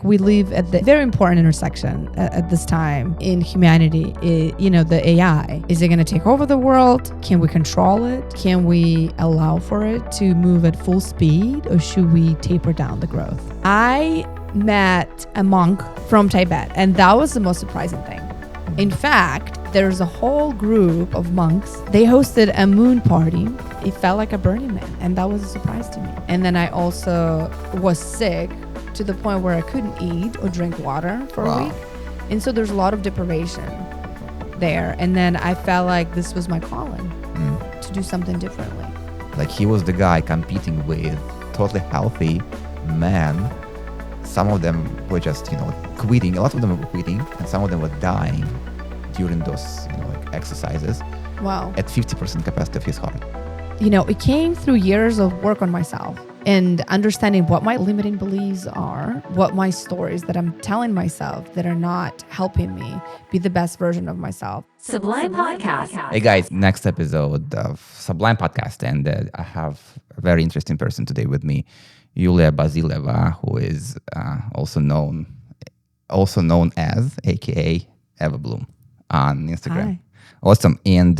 We live at the very important intersection at this time in humanity. The AI. Is it going to take over the world? Can we control it? Can we allow for it to move at full speed, or should we taper down the growth? I met a monk from Tibet, and that was the most surprising thing. In fact, there's a whole group of monks. They hosted a moon party. It felt like a Burning Man, and that was a surprise to me. And then I also was sick to the point where I couldn't eat or drink water for a week. And so there's a lot of deprivation there. And then I felt like this was my calling to do something differently. Like he was the guy competing with totally healthy men. Some of them were just, quitting. A lot of them were quitting, and some of them were dying during those, exercises. Wow. At 50% capacity of his heart. It came through years of work on myself and understanding what my limiting beliefs are, what my stories that I'm telling myself that are not helping me be the best version of myself. Sublime Podcast. Hey guys, next episode of Sublime Podcast, and I have a very interesting person today with me, Yuliya Bazyleva, who is also known as AKA Eva Bloum on Instagram. Hi. Awesome. And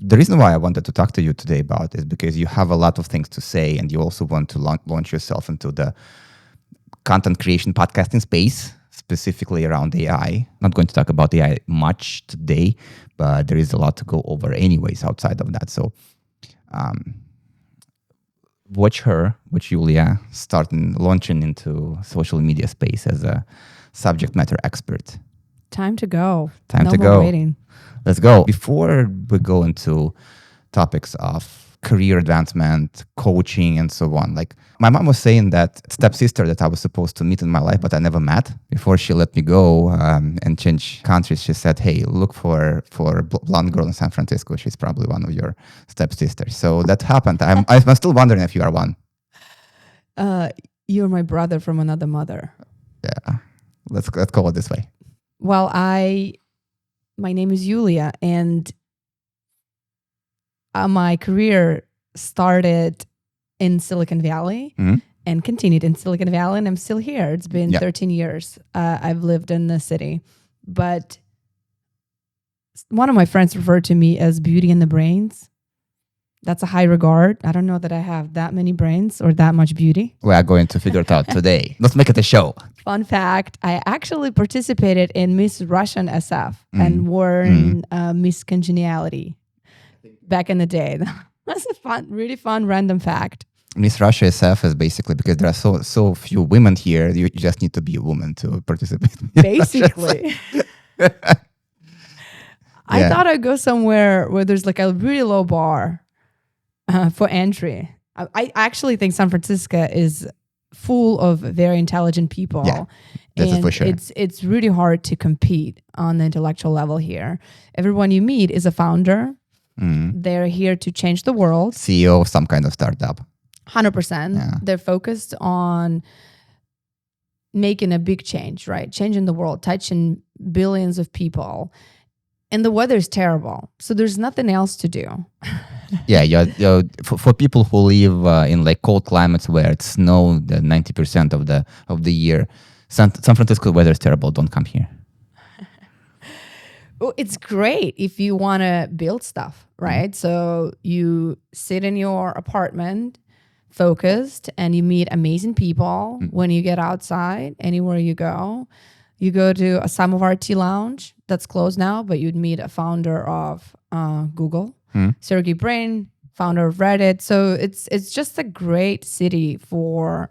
the reason why I wanted to talk to you today about is because you have a lot of things to say, and you also want to launch yourself into the content creation podcasting space, specifically around AI. Not going to talk about AI much today, but there is a lot to go over anyways outside of that. So watch Yuliya, launching into social media space as a subject matter expert. Time to go. Time no to more go. Waiting. Let's go. Before we go into topics of career advancement, coaching, and so on, like my mom was saying that stepsister that I was supposed to meet in my life, but I never met, before she let me go and change countries, she said, hey, look for a blonde girl in San Francisco. She's probably one of your stepsisters. So that happened. I'm still wondering if you are one. You're my brother from another mother. Yeah, let's call it this way. Well, my name is Yuliya, and my career started in Silicon Valley and continued in Silicon Valley, and I'm still here. It's been 13 years. I've lived in the city, but one of my friends referred to me as beauty in the brains. That's a high regard. I don't know that I have that many brains or that much beauty. We are going to figure it out today. Let's make it a show. Fun fact, I actually participated in Miss Russian SF and won Miss Congeniality back in the day. That's a really fun random fact. Miss Russia SF is basically because there are so few women here, you just need to be a woman to participate. Basically. I thought I'd go somewhere where there's like a really low bar for entry. I actually think San Francisco is full of very intelligent people. Yeah, that's and for sure. It's really hard to compete on the intellectual level here. Everyone you meet is a founder. They're here to change the world. CEO of some kind of startup. 100%. Yeah. They're focused on making a big change, right? Changing the world, touching billions of people. And the weather is terrible. So there's nothing else to do. Yeah, for people who live in like cold climates where it snows 90% of the year, San Francisco weather is terrible. Don't come here. Well, it's great if you want to build stuff, right? So you sit in your apartment, focused, and you meet amazing people. When you get outside, anywhere you go to a Samovar Tea Lounge that's closed now, but you'd meet a founder of Google, Sergey Brin, founder of Reddit. So it's just a great city for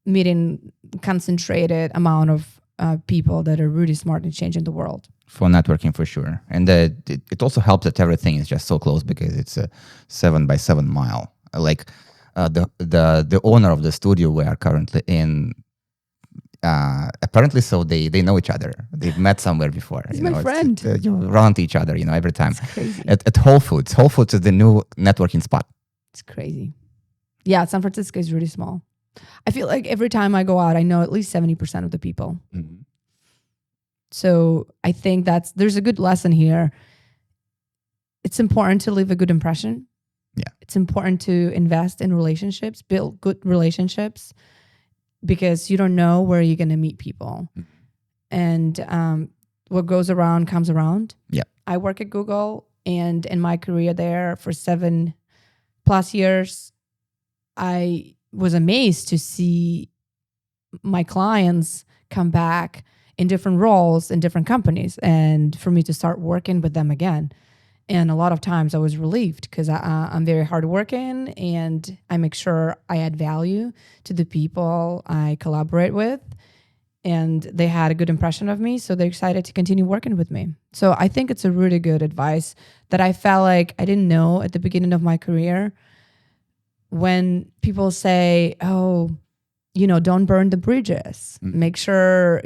meeting concentrated amount of people that are really smart and changing the world. For networking, for sure. And it also helps that everything is just so close because it's a 7x7 mile. Like the owner of the studio we are currently in, apparently so they know each other. They've met somewhere before. He's my friend. You run into each other, every time. It's crazy. At Whole Foods. Whole Foods is the new networking spot. It's crazy. Yeah, San Francisco is really small. I feel like every time I go out, I know at least 70% of the people. So I think there's a good lesson here. It's important to leave a good impression. Yeah. It's important to invest in relationships, build good relationships. because you don't know where you're going to meet people. And what goes around comes around. Yeah. I work at Google, and in my career there for 7+ years, I was amazed to see my clients come back in different roles in different companies, and for me to start working with them again. And a lot of times I was relieved because I'm very hardworking and I make sure I add value to the people I collaborate with. And they had a good impression of me, so they're excited to continue working with me. So I think it's a really good advice that I felt like I didn't know at the beginning of my career. When people say, oh, don't burn the bridges, make sure,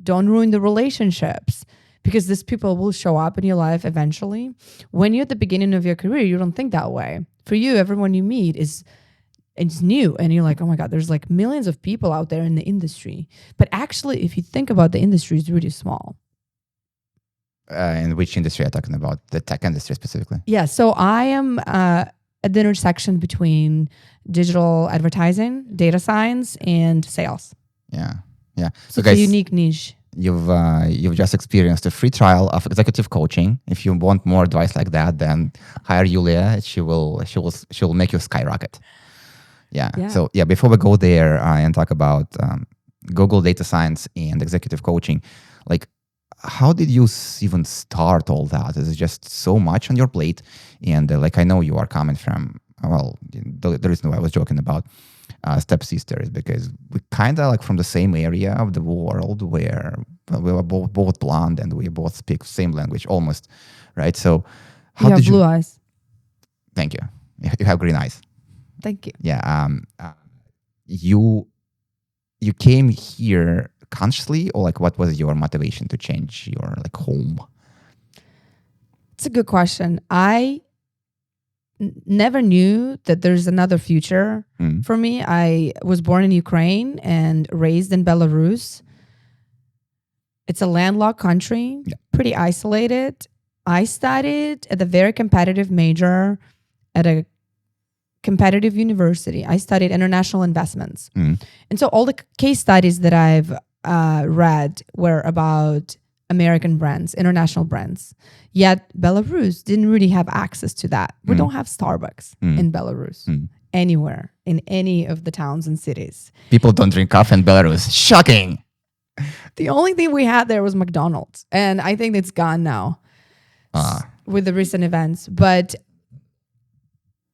don't ruin the relationships, because these people will show up in your life eventually. When you're at the beginning of your career, you don't think that way. For you, everyone you meet it's new, and you're like, oh my God, there's like millions of people out there in the industry. But actually, if you think about the industry, it's really small. In which industry are you talking about? The tech industry specifically? Yeah, so I am at the intersection between digital advertising, data science, and sales. Yeah. So it's a unique niche. You've just experienced a free trial of executive coaching. If you want more advice like that, then hire Yuliya. She will make you skyrocket. Yeah. So before we go there and talk about Google data science and executive coaching, like, how did you even start all that? Is it just so much on your plate? And I know you are coming from, the reason why I was joking about stepsisters, because we kind of from the same area of the world, where we were both blonde and we both speak the same language almost, right? So how did you... blue eyes. Thank you. You have green eyes. Thank you. Yeah. You came here consciously, or what was your motivation to change your home? It's a good question. I never knew that there's another future for me. I was born in Ukraine and raised in Belarus. It's a landlocked country, pretty isolated. I studied at a very competitive major at a competitive university. I studied international investments. And so all the case studies that I've read were about American brands, international brands. Yet Belarus didn't really have access to that. We don't have Starbucks in Belarus anywhere in any of the towns and cities. People don't drink coffee in Belarus. Shocking. The only thing we had there was McDonald's, and I think it's gone now with the recent events. But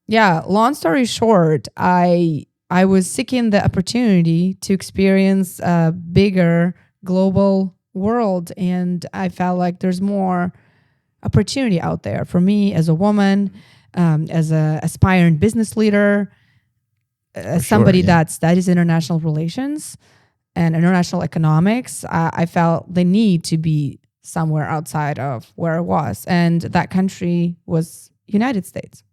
yeah, long story short, I was seeking the opportunity to experience a bigger global world, and I felt like there's more opportunity out there for me as a woman, as a aspiring business leader, as somebody that studies international relations and international economics. I felt the need to be somewhere outside of where I was, and that country was United States.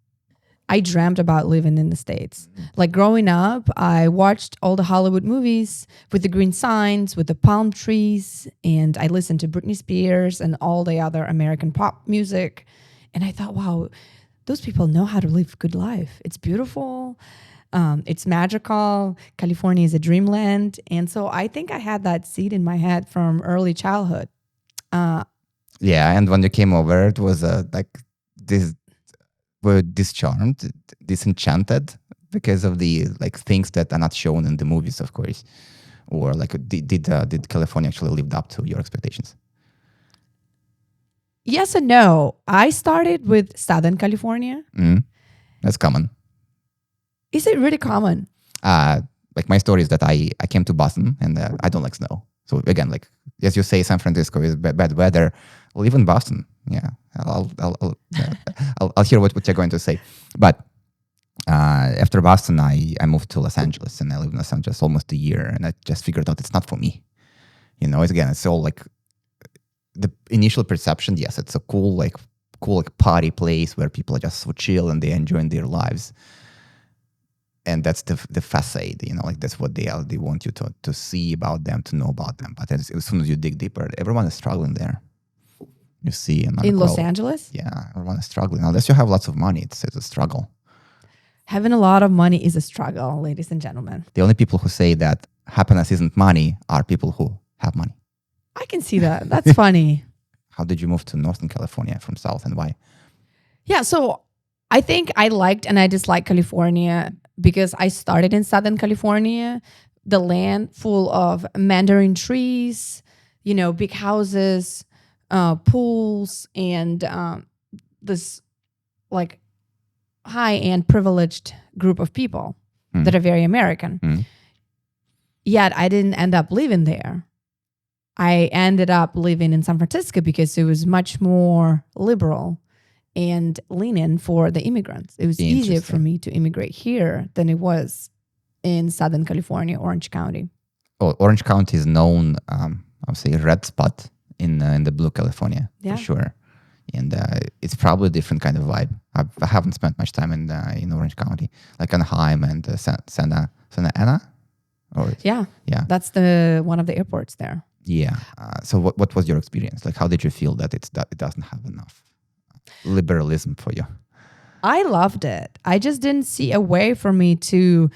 I dreamt about living in the States. Like growing up, I watched all the Hollywood movies with the green signs, with the palm trees, and I listened to Britney Spears and all the other American pop music. And I thought, wow, those people know how to live a good life. It's beautiful. It's magical. California is a dreamland. And so I think I had that seed in my head from early childhood. And when you came over, it was this... were discharmed, disenchanted because of the things that are not shown in the movies, of course, or did California actually lived up to your expectations? Yes and no. I started with Southern California. That's common. Is it really common? My story is that I came to Boston and I don't like snow. So again, as you say, San Francisco is bad weather. Well, even Boston, yeah. I'll hear what you're going to say. But after Boston, I moved to Los Angeles, and I lived in Los Angeles almost a year, and I just figured out it's not for me. It's all the initial perception. Yes, it's a cool party place where people are just so chill and they're enjoying their lives. And that's the facade, that's what they want you to see about them, to know about them. But as soon as you dig deeper, everyone is struggling there. You see, in Los Angeles? Yeah, everyone is struggling. Unless you have lots of money, it's a struggle. Having a lot of money is a struggle, ladies and gentlemen. The only people who say that happiness isn't money are people who have money. I can see that. That's funny. How did you move to Northern California from South, and why? Yeah, so I think I liked and I disliked California because I started in Southern California, the land full of mandarin trees, big houses, pools, and this like high-end privileged group of people that are very American. Yet I didn't end up living there. I ended up living in San Francisco because it was much more liberal and lenient for the immigrants. It was easier for me to immigrate here than it was in Southern California, Orange County. Oh, Orange County is known, I would say, a red spot in the blue California, for sure. And it's probably a different kind of vibe. I haven't spent much time in Orange County, like Anaheim and Santa Ana. Yeah, that's one of the airports there. Yeah. So what was your experience? Like, how did you feel that it doesn't have enough liberalism for you? I loved it. I just didn't see a way for me to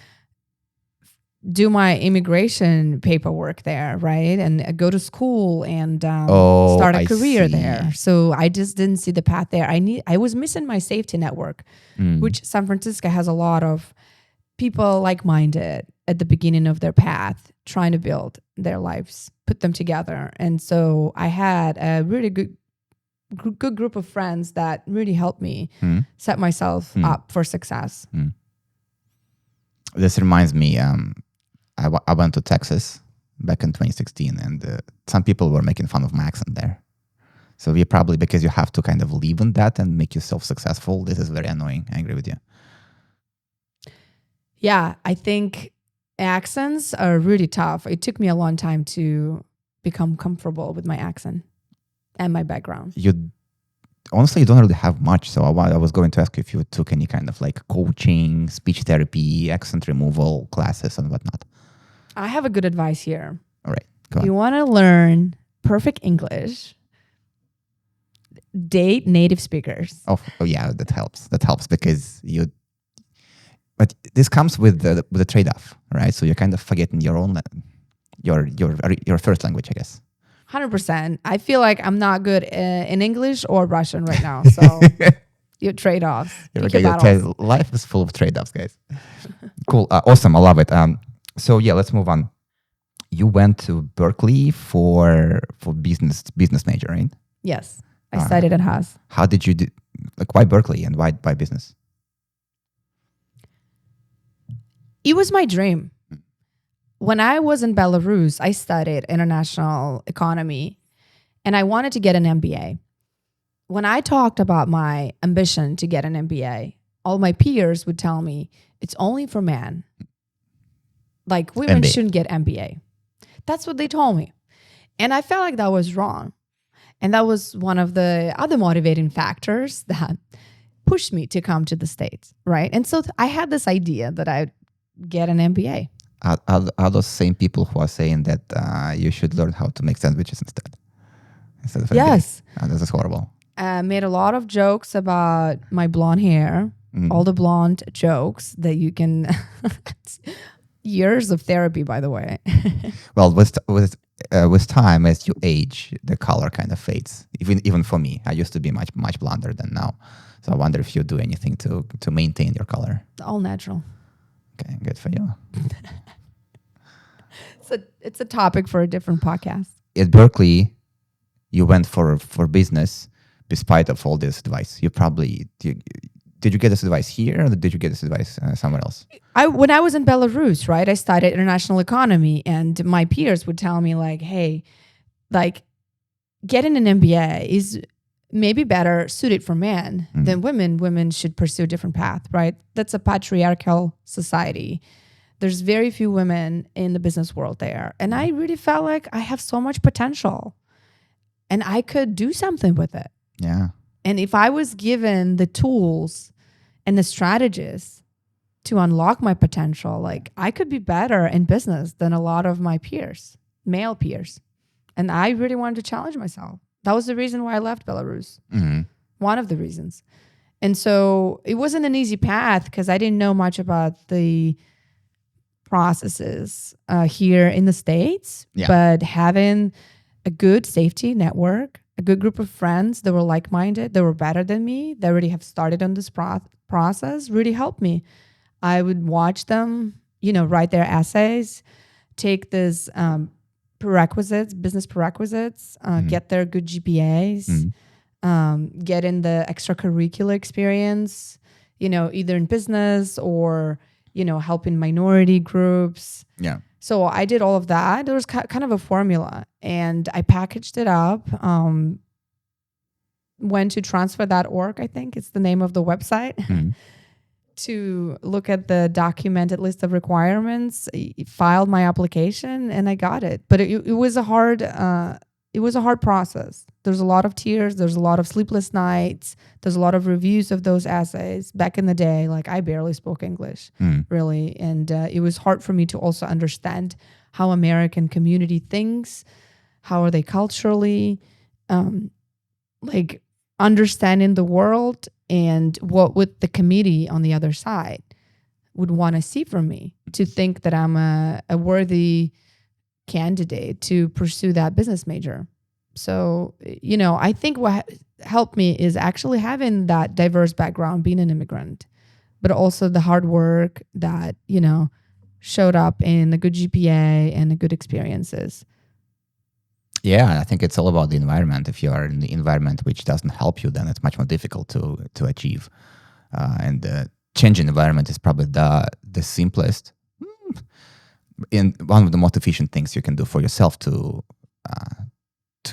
do my immigration paperwork there, right? And go to school and start a career there. So I just didn't see the path there. I was missing my safety network, which San Francisco has a lot of people like-minded at the beginning of their path, trying to build their lives, put them together. And so I had a really good group of friends that really helped me set myself up for success. This reminds me, I went to Texas back in 2016, and some people were making fun of my accent there. So we probably, because you have to kind of live in that and make yourself successful, this is very annoying. I agree with you. Yeah, I think accents are really tough. It took me a long time to become comfortable with my accent and my background. Honestly, you don't really have much. So I was going to ask you if you took any kind of like coaching, speech therapy, accent removal classes and whatnot. I have a good advice here. All right, go on. You want to learn perfect English, date native speakers. Oh yeah, that helps. That helps because but this comes with the trade-off, right? So you're kind of forgetting your own, your first language, I guess. 100%. I feel like I'm not good in English or Russian right now. So your trade-offs. Life is full of trade-offs, guys. Cool. Awesome. I love it. So yeah, let's move on. You went to Berkeley for business major, right? Yes. I studied at Haas. How did you why Berkeley and why business? It was my dream. When I was in Belarus, I studied international economy and I wanted to get an MBA. When I talked about my ambition to get an MBA, all my peers would tell me it's only for men. Like women shouldn't get MBA. That's what they told me. And I felt like that was wrong. And that was one of the other motivating factors that pushed me to come to the States, right? And so I had this idea that I'd get an MBA. Are those same people who are saying that you should learn how to make sandwiches instead of yes. This is horrible. I made a lot of jokes about my blonde hair, all the blonde jokes that you can... Years of therapy, by the way. Well, with time, as you age, the color kind of fades. Even for me, I used to be much blonder than now. So I wonder if you do anything to maintain your color. All natural. Okay, good for you. So it's a topic for a different podcast. At Berkeley, you went for business, despite of all this advice. Did you get this advice here, or did you get this advice somewhere else? When I was in Belarus, right, I studied international economy, and my peers would tell me like, hey, like getting an MBA is maybe better suited for men than women. Women should pursue a different path, right? That's a patriarchal society. There's very few women in the business world there. And I really felt like I have so much potential and I could do something with it. Yeah. And if I was given the tools and the strategies to unlock my potential, like I could be better in business than a lot of my peers, male peers. And I really wanted to challenge myself. That was the reason why I left Belarus. One of the reasons. And so it wasn't an easy path because I didn't know much about the processes here in the States, but having a good safety network, a good group of friends that were like-minded, that were better than me, that already have started on this process really helped me. I would watch them, write their essays, take this business prerequisites, get their good GPAs, get in the extracurricular experience, either in business or, helping minority groups. Yeah. So I did all of that. There was kind of a formula, and I packaged it up. Went to transfer.org, I think it's the name of the website, to look at the documented list of requirements, filed my application, and I got it. But it was a hard process. There's a lot of tears. There's a lot of sleepless nights. There's a lot of reviews of those essays. Back in the day, like I barely spoke English, really. And it was hard for me to also understand how American community thinks, how are they culturally, like understanding the world, and what would the committee on the other side would want to see from me to think that I'm a worthy candidate to pursue that business major. So, I think what helped me is actually having that diverse background, being an immigrant, but also the hard work that, showed up in a good GPA and the good experiences. Yeah, I think it's all about the environment. If you are in the environment which doesn't help you, then it's much more difficult to achieve. And the changing environment is probably the simplest and one of the most efficient things you can do for yourself to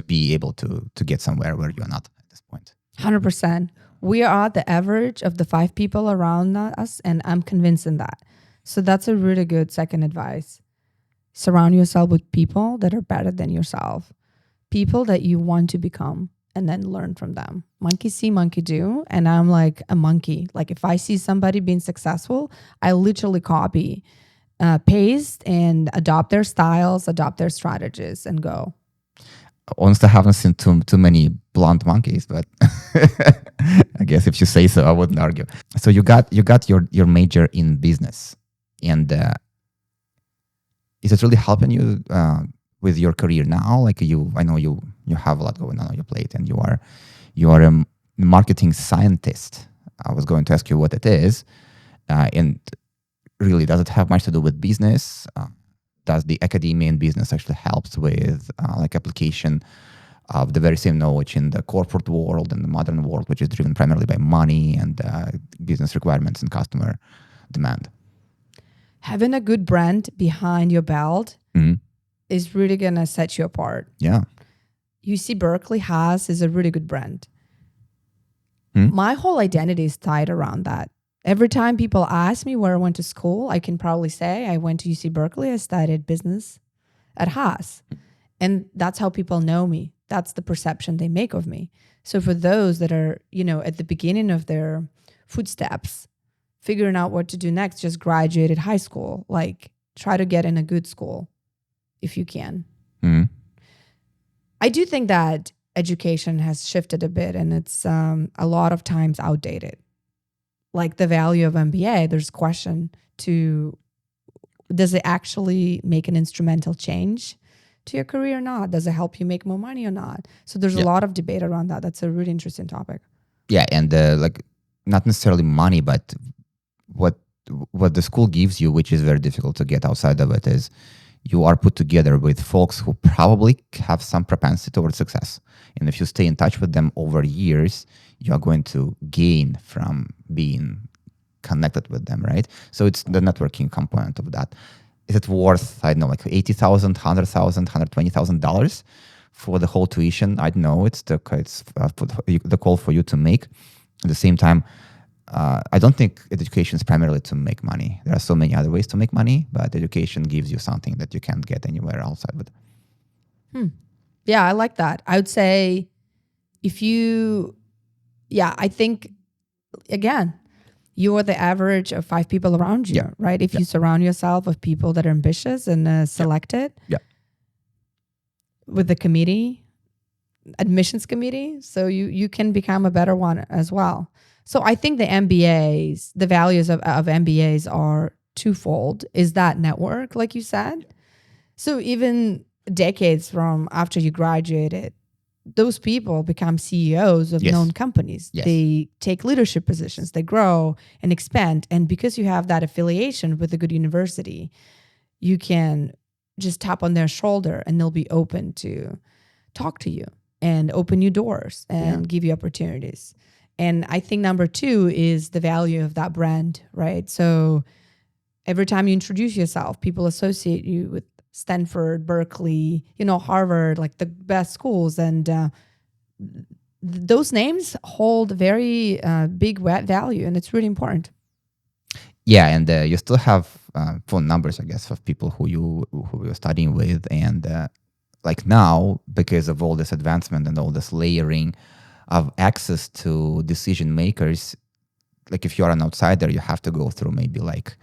be able to get somewhere where you're not at this point. 100%. We are the average of the 5 people around us, and I'm convinced in that. So that's a really good second advice. Surround yourself with people that are better than yourself, people that you want to become, and then learn from them. Monkey see, monkey do. And I'm like a monkey. Like if I see somebody being successful, I literally copy, paste, and adopt their styles, adopt their strategies, and go. Honestly, I haven't seen too many blonde monkeys, but I guess if you say so, I wouldn't argue. So you got your major in business, and is it really helping you with your career now? Like I know you have a lot going on your plate, and you are a marketing scientist. I was going to ask you what it is, and really, does it have much to do with business? Does the academia and business actually helps with like application of the very same knowledge in the corporate world and the modern world, which is driven primarily by money and business requirements and customer demand? Having a good brand behind your belt is really going to set you apart. Yeah. UC Berkeley is a really good brand. My whole identity is tied around that. Every time people ask me where I went to school, I can probably say I went to UC Berkeley. I studied business at Haas. And that's how people know me. That's the perception they make of me. So for those that are, at the beginning of their footsteps, figuring out what to do next, just graduated high school, like try to get in a good school if you can. I do think that education has shifted a bit, and it's a lot of times outdated. Like the value of MBA, there's question to, does it actually make an instrumental change to your career or not? Does it help you make more money or not? So there's a lot of debate around that. That's a really interesting topic. Yeah, and like not necessarily money, but what the school gives you, which is very difficult to get outside of it, is you are put together with folks who probably have some propensity towards success. And if you stay in touch with them over years, you are going to gain from being connected with them, right? So it's the networking component of that. Is it worth, I don't know, like $80,000, $100,000, $120,000 for the whole tuition? I don't know. It's the call for you to make. At the same time, I don't think education is primarily to make money. There are so many other ways to make money, but education gives you something that you can't get anywhere outside of it. Yeah, I like that. I would say I think, again, you are the average of 5 people around you, right? If you surround yourself with people that are ambitious and selected with the committee, admissions committee, so you can become a better one as well. So I think the MBAs, the values of MBAs are twofold. Is that network, like you said? So even decades from after you graduated, those people become CEOs of Yes. known companies. Yes. They take leadership positions, they grow and expand. And because you have that affiliation with a good university, you can just tap on their shoulder and they'll be open to talk to you and open you doors and give you opportunities. And I think number two is the value of that brand, right? So every time you introduce yourself, people associate you with Stanford, Berkeley, Harvard, like the best schools. And those names hold very big value, and it's really important. Yeah, and you still have phone numbers, I guess, of people who you're studying with. And like now, because of all this advancement and all this layering of access to decision makers, like if you're an outsider, you have to go through maybe like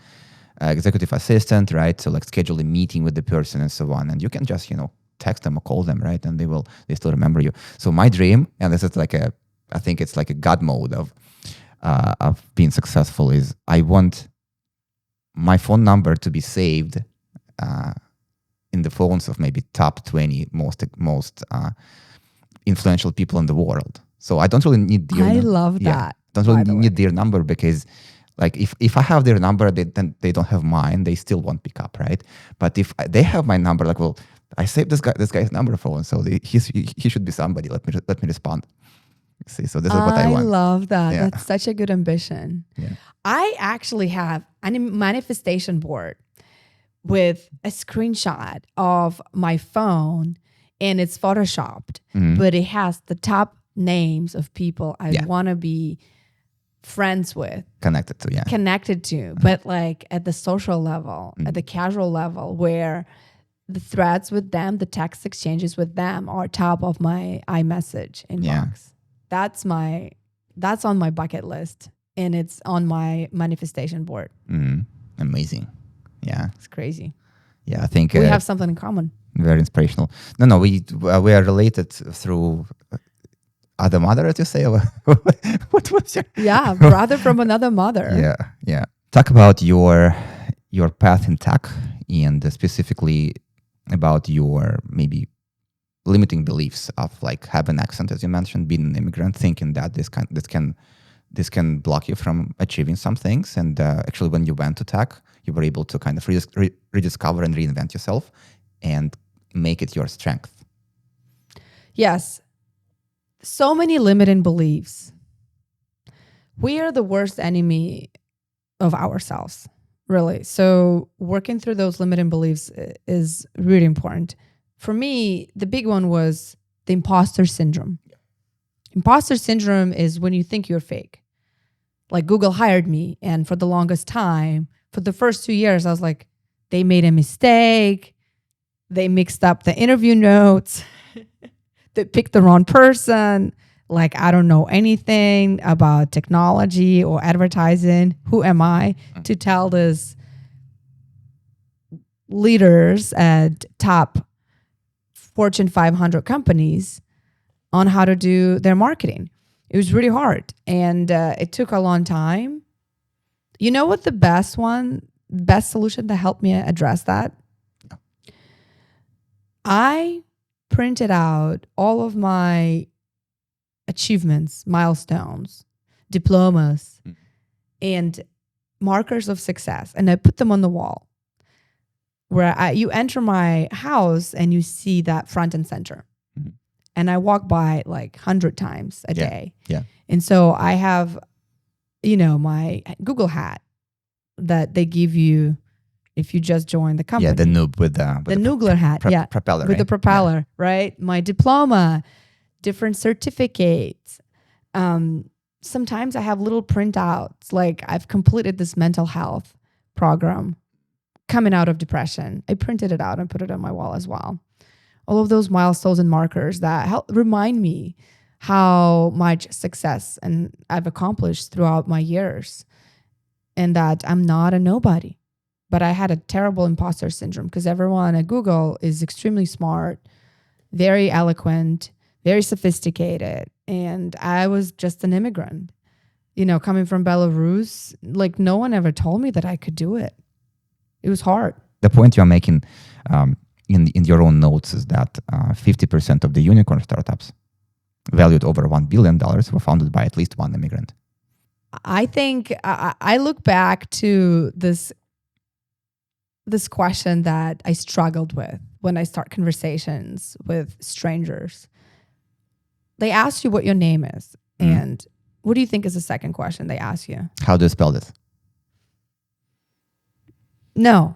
executive assistant, right? So like schedule a meeting with the person and so on. And you can just, text them or call them, right? And they still remember you. So my dream, and this is like I think it's like a God mode of being successful, is I want my phone number to be saved in the phones of maybe top 20 most influential people in the world. So I don't really need their I love that. Don't really need their number, because like if I have their number, then they don't have mine. They still won't pick up, right? But if they have my number, like, well, I saved this guy's number phone, so he should be somebody. Let me respond. See, so this is what I want. I love that. Yeah. That's such a good ambition. Yeah. I actually have a manifestation board with a screenshot of my phone, and it's photoshopped, but it has the top names of people I want to be friends with, connected to, but like at the social level, at the casual level, where the threads with them, the text exchanges with them are top of my iMessage inbox. That's on my bucket list, and it's on my manifestation board. Amazing. Yeah, it's crazy. Yeah, I think we have something in common. Very inspirational. No, we are related through other mother, as you say. What was your brother from another mother. Yeah. Talk about your path in tech, and specifically about your maybe limiting beliefs of like having an accent, as you mentioned, being an immigrant, thinking that this can block you from achieving some things. And actually, when you went to tech, you were able to kind of rediscover and reinvent yourself and make it your strength. Yes. So many limiting beliefs. We are the worst enemy of ourselves, really. So working through those limiting beliefs is really important. For me, the big one was the imposter syndrome. Imposter syndrome is when you think you're fake. Like Google hired me, and for the longest time, for the first 2 years, I was like, they made a mistake. They mixed up the interview notes. They picked the wrong person. Like, I don't know anything about technology or advertising. Who am I to tell these leaders at top Fortune 500 companies on how to do their marketing? It was really hard, and it took a long time. You know what the best solution to help me address that? I printed out all of my achievements, milestones, diplomas, and markers of success, and I put them on the wall where you enter my house and you see that front and center. And I walk by like 100 times a day. Yeah. And so I have, my Google hat that they give you if you just join the company. Yeah, the noob with the Noogler hat. Propeller. With the propeller, right? My diploma, different certificates. Sometimes I have little printouts, like I've completed this mental health program coming out of depression. I printed it out and put it on my wall as well. All of those milestones and markers that help remind me how much success and I've accomplished throughout my years, and that I'm not a nobody. But I had a terrible imposter syndrome because everyone at Google is extremely smart, very eloquent, very sophisticated, and I was just an immigrant. Coming from Belarus, like no one ever told me that I could do it. It was hard. The point you're making in your own notes is that 50% of the unicorn startups valued over $1 billion were founded by at least one immigrant. I think I look back to this question that I struggled with when I start conversations with strangers. They ask you what your name is. And what do you think is the second question they ask you? How do you spell this? No.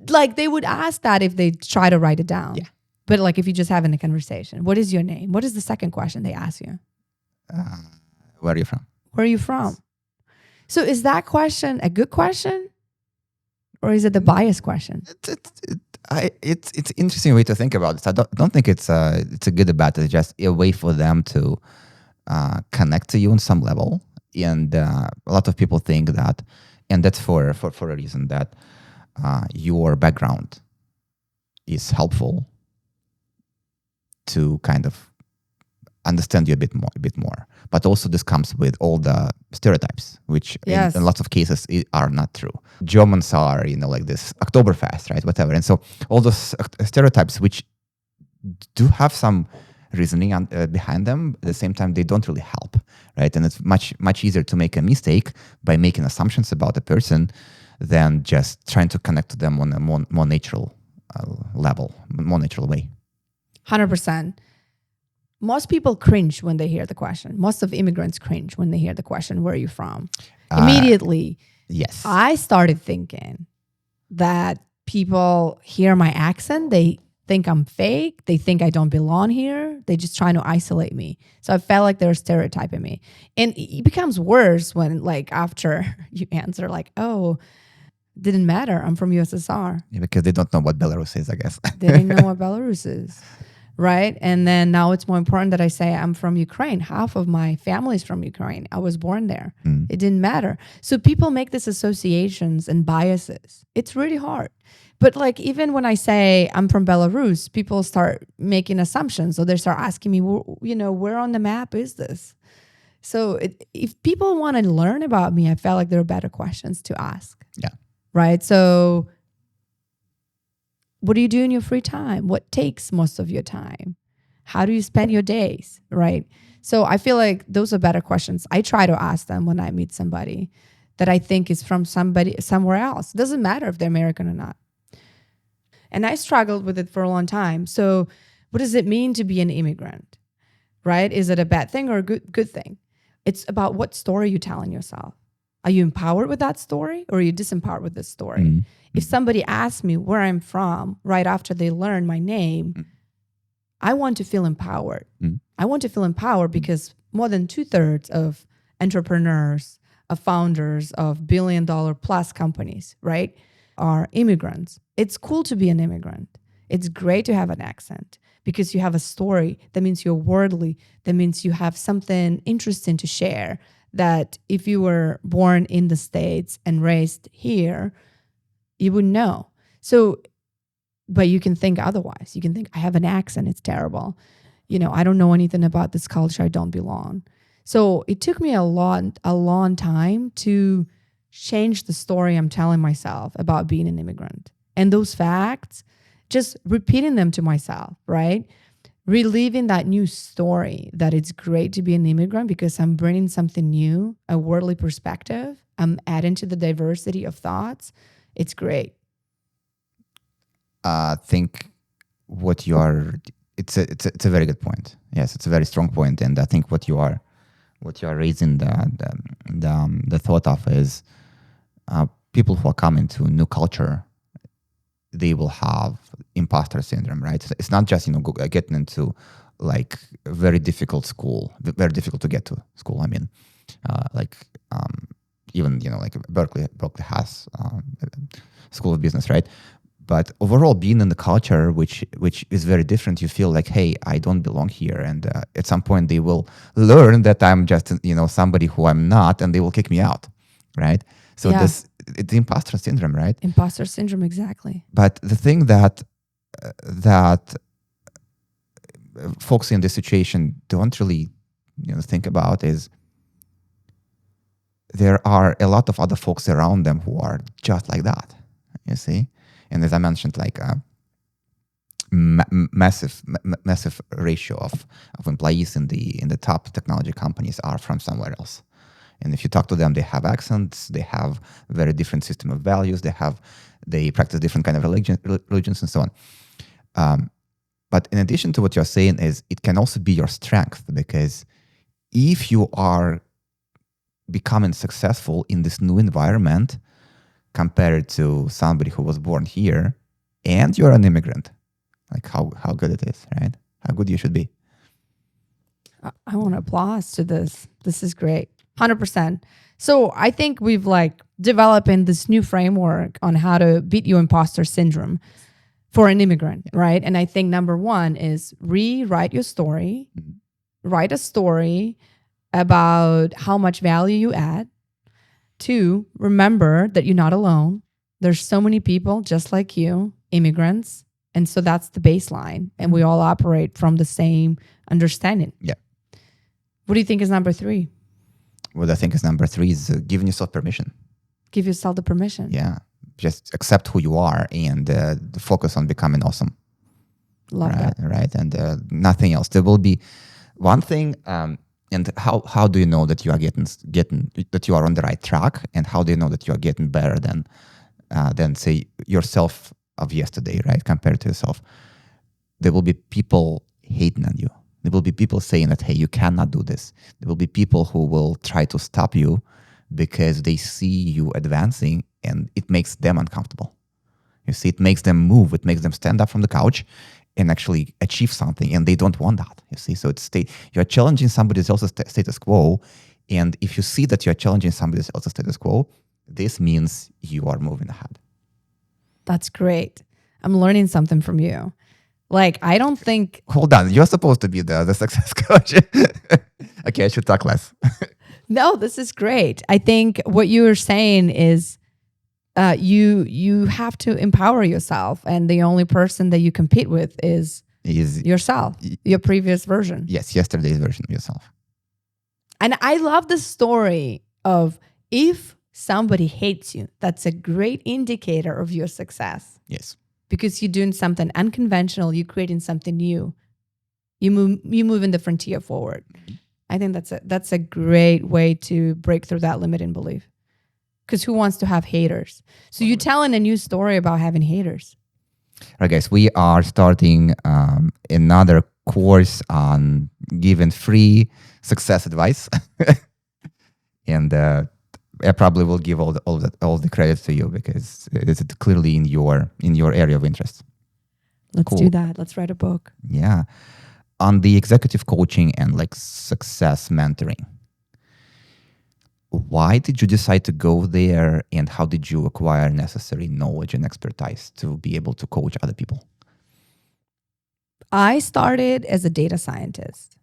Like they would ask that if they try to write it down. Yeah. But like if you just having a conversation, what is your name? What is the second question they ask you? Where are you from? Where are you from? So is that question a good question? Or is it the bias question? It's an interesting way to think about this. I don't think it's a good or bad. It's just a way for them to connect to you on some level. And a lot of people think that, and that's for a reason, that your background is helpful to kind of understand you a bit more. But also this comes with all the stereotypes, which in lots of cases are not true. Germans are, like this Oktoberfest, right? Whatever. And so all those stereotypes, which do have some reasoning behind them, at the same time, they don't really help, right? And it's much easier to make a mistake by making assumptions about a person than just trying to connect to them on a more natural level, more natural way. 100%. Most people cringe when they hear the question. Most of immigrants cringe when they hear the question, where are you from? Immediately, yes. I started thinking that people hear my accent, they think I'm fake, they think I don't belong here, they just trying to isolate me. So I felt like they're stereotyping me. And it becomes worse when like after you answer like, oh, didn't matter, I'm from USSR. Yeah, because they don't know what Belarus is, I guess. They didn't know what Belarus is. Right. And then now it's more important that I say I'm from Ukraine. Half of my family is from Ukraine. I was born there. It didn't matter. So people make these associations and biases. It's really hard. But like even when I say I'm from Belarus, people start making assumptions. So they start asking me, where on the map is this? So if people want to learn about me, I felt like there are better questions to ask. Yeah. Right. So what do you do in your free time? What takes most of your time? How do you spend your days, right? So I feel like those are better questions. I try to ask them when I meet somebody that I think is from somewhere else. It doesn't matter if they're American or not. And I struggled with it for a long time. So what does it mean to be an immigrant, right? Is it a bad thing or a good thing? It's about what story you're telling yourself. Are you empowered with that story or are you disempowered with this story? Mm-hmm. If somebody asks me where I'm from right after they learn my name, I want to feel empowered. I want to feel empowered because more than 2/3 of entrepreneurs, of founders of billion-dollar plus companies, right, are immigrants. It's cool to be an immigrant. It's great to have an accent because you have a story. That means you're worldly. That means you have something interesting to share that if you were born in the States and raised here, you wouldn't know. So, but you can think otherwise. You can think, I have an accent, it's terrible. I don't know anything about this culture, I don't belong. So it took me a long time to change the story I'm telling myself about being an immigrant. And those facts, just repeating them to myself, right? Reliving that new story that it's great to be an immigrant because I'm bringing something new, a worldly perspective. I'm adding to the diversity of thoughts. It's great. I think it's a very good point. Yes, it's a very strong point, and I think what you are raising the thought of is people who are coming to a new culture, they will have imposter syndrome, right? It's not just getting into like a very difficult school, very difficult to get to school. I mean, even like Berkeley has School of Business, right? But overall, being in the culture, which is very different, you feel like, hey, I don't belong here, and at some point they will learn that I'm just somebody who I'm not, and they will kick me out, right? So it's the imposter syndrome, right? Imposter syndrome, exactly. But the thing that folks in this situation don't really think about is there are a lot of other folks around them who are just like that, you see. And as I mentioned, like massive ratio of employees in the top technology companies are from somewhere else. And if you talk to them, they have accents, they have very different system of values, they practice different kind of religions and so on. But in addition to what you're saying is it can also be your strength, because if you are becoming successful in this new environment compared to somebody who was born here and you're an immigrant, like how good it is, right? How good you should be. I want to applause to this. This is great. 100%. So I think we've like developing this new framework on how to beat your imposter syndrome for an immigrant, right? And I think number one is rewrite your story. Write a story about how much value you add. 2, remember that you're not alone. There's so many people just like you, immigrants. And so that's the baseline. And we all operate from the same understanding. Yeah. What do you think is number 3? What I think is number 3 is giving yourself permission. Give yourself the permission. Yeah. Just accept who you are and focus on becoming awesome. Love that. Right. And nothing else. There will be one thing. And how do you know that you are getting that you are on the right track? And how do you know that you are getting better than say yourself of yesterday, right? Compared to yourself. There will be people hating on you. There will be people saying that, hey, you cannot do this. There will be people who will try to stop you because they see you advancing and it makes them uncomfortable. You see, it makes them move. It makes them stand up from the couch and actually achieve something, and they don't want that. You see, so you're challenging somebody else's status quo, and if you see that you're challenging somebody else's status quo, this means you are moving ahead. That's great. I'm learning something from you. Like, I don't think... Hold on, you're supposed to be the success coach. Okay, I should talk less. No, this is great. I think what you were saying is you have to empower yourself, and the only person that you compete with is yourself, your previous version. Yes, yesterday's version of yourself. And I love the story of if somebody hates you, that's a great indicator of your success. Yes. Because you're doing something unconventional, you're creating something new. You moving the frontier forward. I think that's a great way to break through that limiting belief. Because who wants to have haters? So you're telling a new story about having haters. All right, guys, we are starting another course on giving free success advice. And I probably will give all the credit to you because it is clearly in your area of interest. Let's do that. Let's write a book. Yeah. On the executive coaching and like success mentoring. Why did you decide to go there, and how did you acquire necessary knowledge and expertise to be able to coach other people? I started as a data scientist.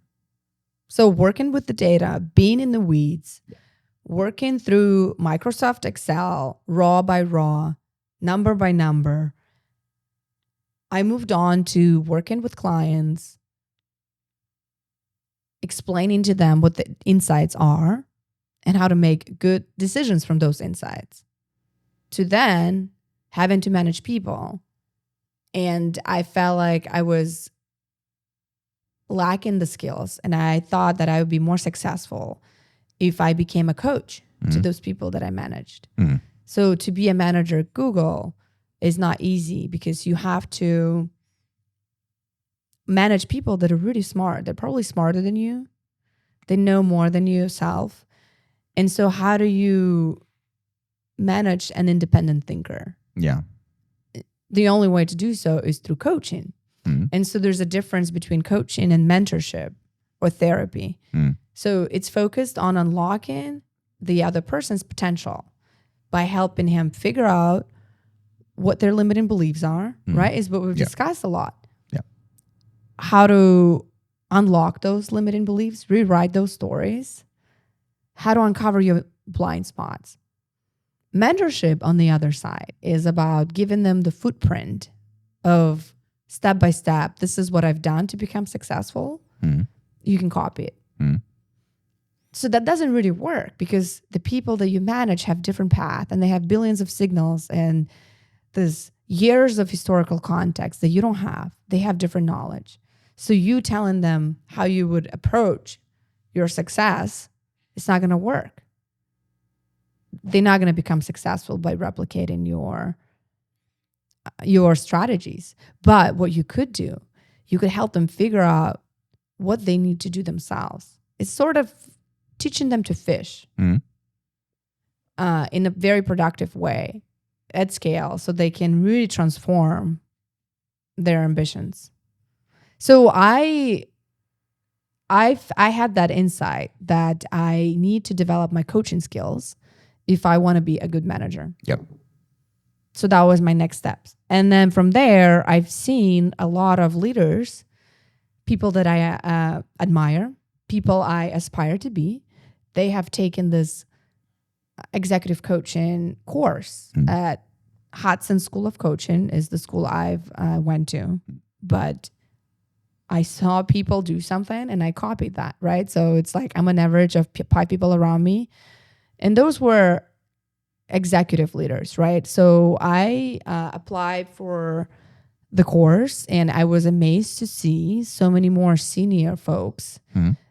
So working with the data, being in the weeds, working through Microsoft Excel, raw by raw, number by number. I moved on to working with clients, explaining to them what the insights are and how to make good decisions from those insights, to then having to manage people. And I felt like I was lacking the skills, and I thought that I would be more successful if I became a coach to those people that I managed. So to be a manager at Google is not easy because you have to manage people that are really smart. They're probably smarter than you. They know more than yourself. And so how do you manage an independent thinker? Yeah. The only way to do so is through coaching. And so there's a difference between coaching and mentorship or therapy. So it's focused on unlocking the other person's potential by helping him figure out what their limiting beliefs are, right? Is what we've discussed a lot. Yeah. How to unlock those limiting beliefs, rewrite those stories, how to uncover your blind spots. Mentorship, on the other side, is about giving them the footprint of step by step. This is what I've done to become successful. You can copy it. So that doesn't really work because the people that you manage have different path and they have billions of signals and there's years of historical context that you don't have. They have different knowledge. So you telling them how you would approach your success, it's not going to work. They're not going to become successful by replicating your strategies. But what you could do, you could help them figure out what they need to do themselves. It's sort of teaching them to fish in a very productive way at scale so they can really transform their ambitions. So I had that insight that I need to develop my coaching skills if I want to be a good manager. Yep. So that was my next steps. And then from there, I've seen a lot of leaders, people that I admire, people I aspire to be. They have taken this executive coaching course at Hudson School of Coaching is the school I've went to. But I saw people do something and I copied that, right? So it's like I'm an average of 5 people around me. And those were executive leaders, right? So I applied for the course and I was amazed to see so many more senior folks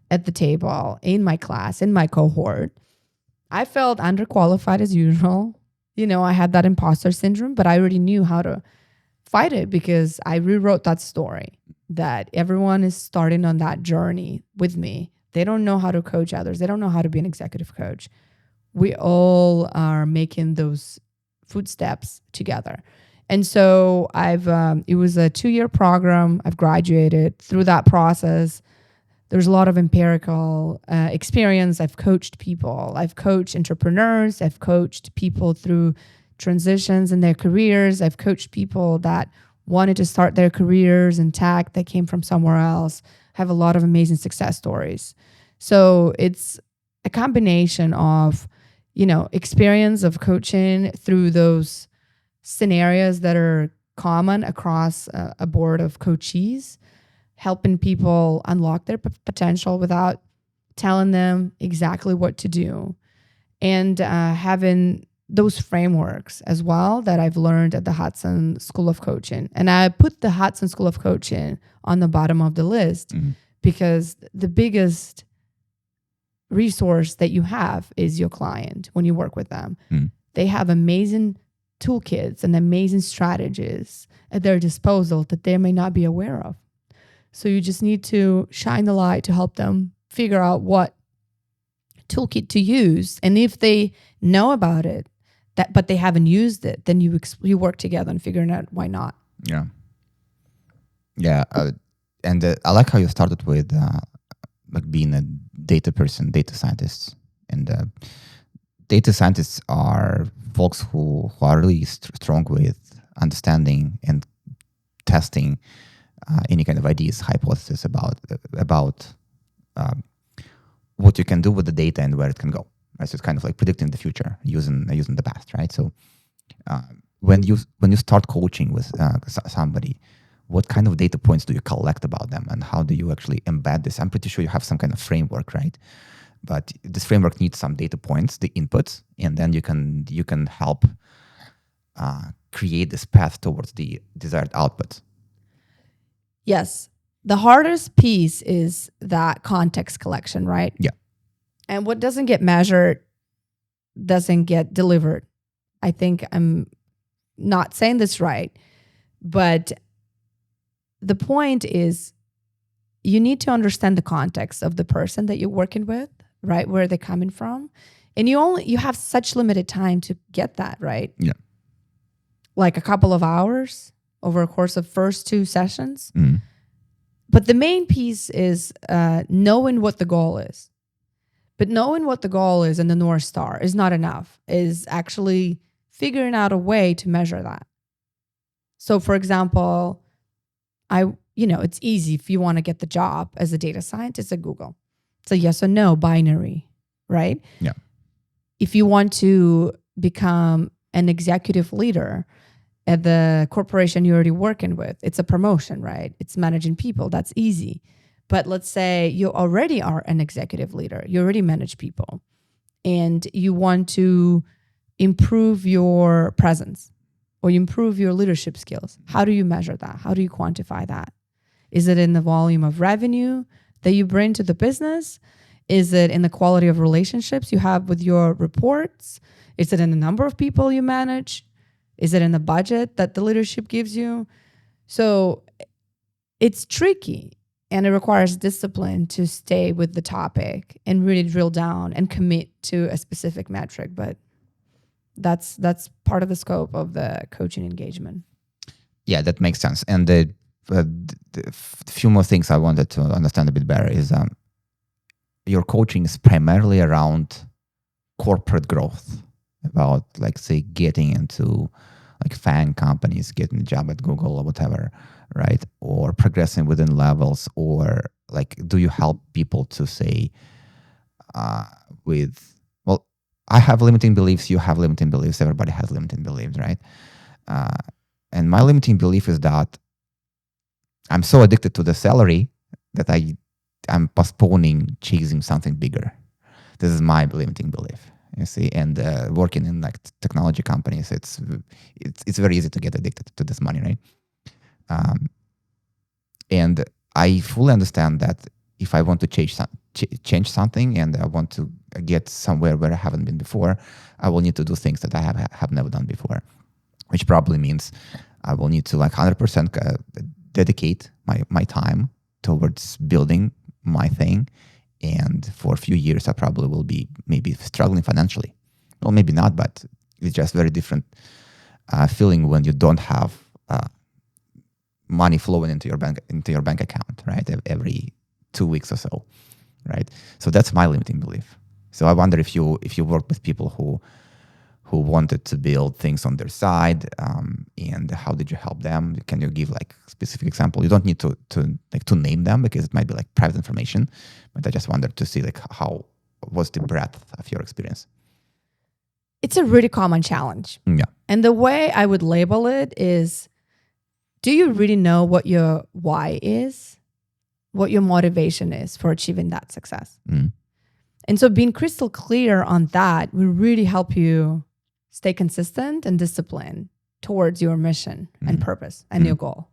at the table in my class, in my cohort. I felt underqualified as usual. You know, I had that imposter syndrome, but I already knew how to fight it because I rewrote that story that everyone is starting on that journey with me. They don't know how to coach others. They don't know how to be an executive coach. We all are making those footsteps together. And so it was a 2-year program. I've graduated through that process. There's a lot of empirical experience. I've coached people. I've coached entrepreneurs. I've coached people through transitions in their careers. I've coached people that wanted to start their careers in tech that came from somewhere else. I have a lot of amazing success stories. So it's a combination of, experience of coaching through those scenarios that are common across a board of coachees, helping people unlock their potential without telling them exactly what to do, and having those frameworks as well that I've learned at the Hudson School of Coaching. And I put the Hudson School of Coaching on the bottom of the list because the biggest resource that you have is your client when you work with them. They have amazing toolkits and amazing strategies at their disposal that they may not be aware of. So you just need to shine the light to help them figure out what toolkit to use. And if they know about it, but they haven't used it, then you work together and figuring out why not. Yeah. Yeah. And I like how you started with like being a data person, data scientist. And data scientists are folks who are really strong with understanding and testing any kind of ideas, hypothesis about what you can do with the data and where it can go. Right? So it's kind of like predicting the future using the past, right? So when you start coaching with somebody, what kind of data points do you collect about them, and how do you actually embed this? I'm pretty sure you have some kind of framework, right? But this framework needs some data points, the inputs, and then you can help create this path towards the desired output. Yes. The hardest piece is that context collection, right? Yeah. And what doesn't get measured doesn't get delivered. I think I'm not saying this right, but the point is you need to understand the context of the person that you're working with, right? Where they're coming from. And you have such limited time to get that, right? Yeah. Like a couple of hours over a course of first 2 sessions. But the main piece is knowing what the goal is. But knowing what the goal is and the North Star is not enough, is actually figuring out a way to measure that. So for example, it's easy if you want to get the job as a data scientist at Google. It's a yes or no binary, right? Yeah. If you want to become an executive leader at the corporation you're already working with, it's a promotion, right? It's managing people. That's easy. But let's say you already are an executive leader, you already manage people, and you want to improve your presence or improve your leadership skills. How do you measure that? How do you quantify that? Is it in the volume of revenue that you bring to the business? Is it in the quality of relationships you have with your reports? Is it in the number of people you manage? Is it in the budget that the leadership gives you? So it's tricky, and it requires discipline to stay with the topic and really drill down and commit to a specific metric. But that's part of the scope of the coaching engagement. Yeah, that makes sense. And the few more things I wanted to understand a bit better is your coaching is primarily around corporate growth, about like say getting into like FANG companies, getting a job at Google or whatever, right? Or progressing within levels, or like do you help people to say with, well, I have limiting beliefs, you have limiting beliefs, everybody has limiting beliefs, right? And my limiting belief is that I'm so addicted to the salary that I'm postponing chasing something bigger. This is my limiting belief, you see. And working in like technology companies, it's very easy to get addicted to this money, right? And I fully understand that if I want to change something and I want to get somewhere where I haven't been before, I will need to do things that I have never done before, which probably means I will need to like 100% dedicate my time towards building my thing. And for a few years, I probably will be maybe struggling financially. Well, maybe not, but it's just very different feeling when you don't have money flowing into your bank account, right? Every 2 weeks or so, right? So that's my limiting belief. So I wonder if you work with people who wanted to build things on their side, and how did you help them? Can you give like specific example? You don't need to name them because it might be like private information, but I just wondered to see like how was the breadth of your experience? It's a really common challenge. Yeah. And the way I would label it is, do you really know what your why is? What your motivation is for achieving that success? Mm. And so being crystal clear on that will really help you stay consistent and disciplined towards your mission and purpose and your goal,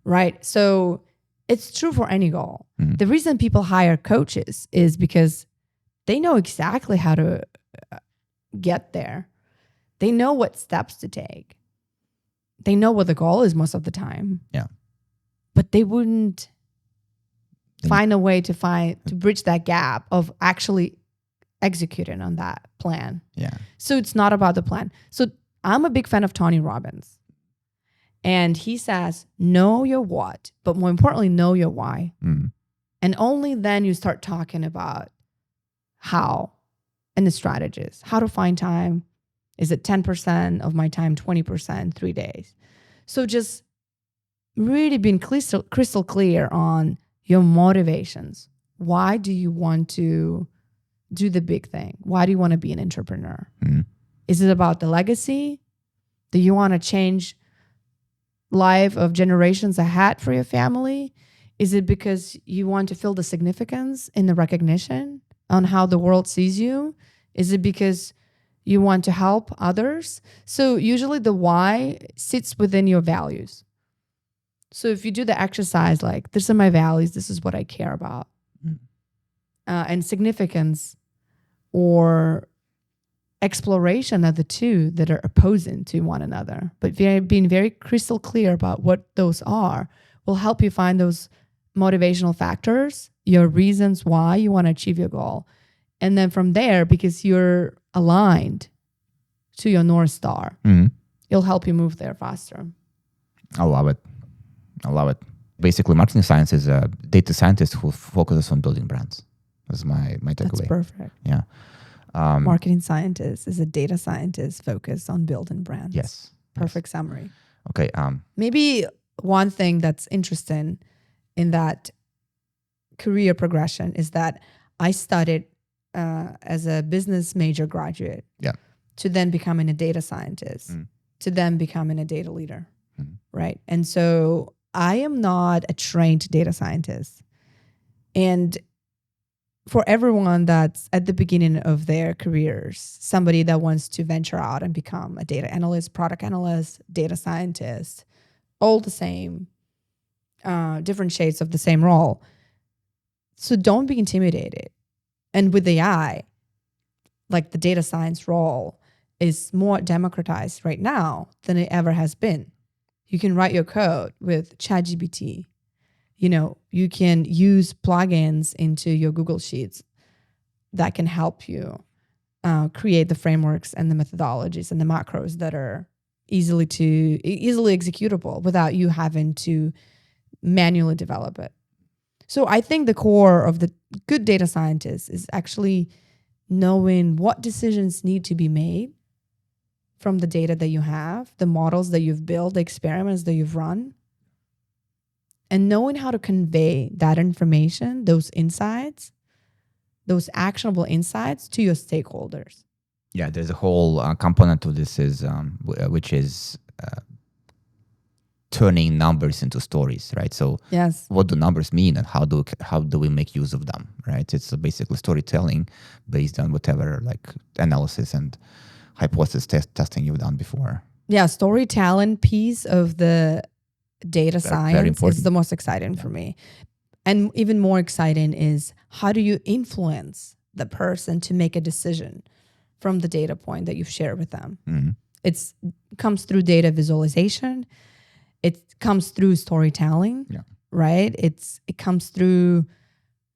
right? So it's true for any goal. The reason people hire coaches is because they know exactly how to get there. They know what steps to take. They know what the goal is most of the time. Yeah. But they wouldn't find a way to bridge that gap of actually executing on that plan. Yeah. So it's not about the plan. So I'm a big fan of Tony Robbins. And he says, know your what, but more importantly, know your why. And only then you start talking about how and the strategies, how to find time. Is it 10% of my time, 20%, 3 days? So just really being crystal clear on your motivations. Why do you want to do the big thing? Why do you want to be an entrepreneur? Is it about the legacy? Do you want to change life of generations ahead for your family? Is it because you want to feel the significance in the recognition on how the world sees you? Is it because you want to help others? So usually the why sits within your values. So if you do the exercise, like, these are my values, this is what I care about. And significance or exploration are the two that are opposing to one another. But being very crystal clear about what those are will help you find those motivational factors, your reasons why you want to achieve your goal. And then from there, because you're aligned to your North Star, it'll help you move there faster. I love it. Basically, marketing science is a data scientist who focuses on building brands. That's my takeaway. That's perfect. Yeah. Marketing scientist is a data scientist focused on building brands. Yes. Perfect summary. Okay. Maybe one thing that's interesting in that career progression is that I studied as a business major graduate to then becoming a data scientist, to then becoming a data leader, right? And so I am not a trained data scientist. And for everyone that's at the beginning of their careers, somebody that wants to venture out and become a data analyst, product analyst, data scientist, all the same, different shades of the same role. So don't be intimidated. And with AI, like the data science role is more democratized right now than it ever has been. You can write your code with ChatGPT. You can use plugins into your Google Sheets that can help you create the frameworks and the methodologies and the macros that are easily executable without you having to manually develop it. So I think the core of the good data scientist is actually knowing what decisions need to be made from the data that you have, the models that you've built, the experiments that you've run, and knowing how to convey that information, those insights, those actionable insights to your stakeholders. Yeah, there's a whole component to this which is turning numbers into stories, right? So yes, what do numbers mean, and how do we make use of them, right? It's basically storytelling based on whatever like analysis and hypothesis testing you've done before. Yeah, storytelling piece of the data science is the most exciting for me. And even more exciting is how do you influence the person to make a decision from the data point that you've shared with them? Mm-hmm. It comes through data visualization. It comes through storytelling, right? It comes through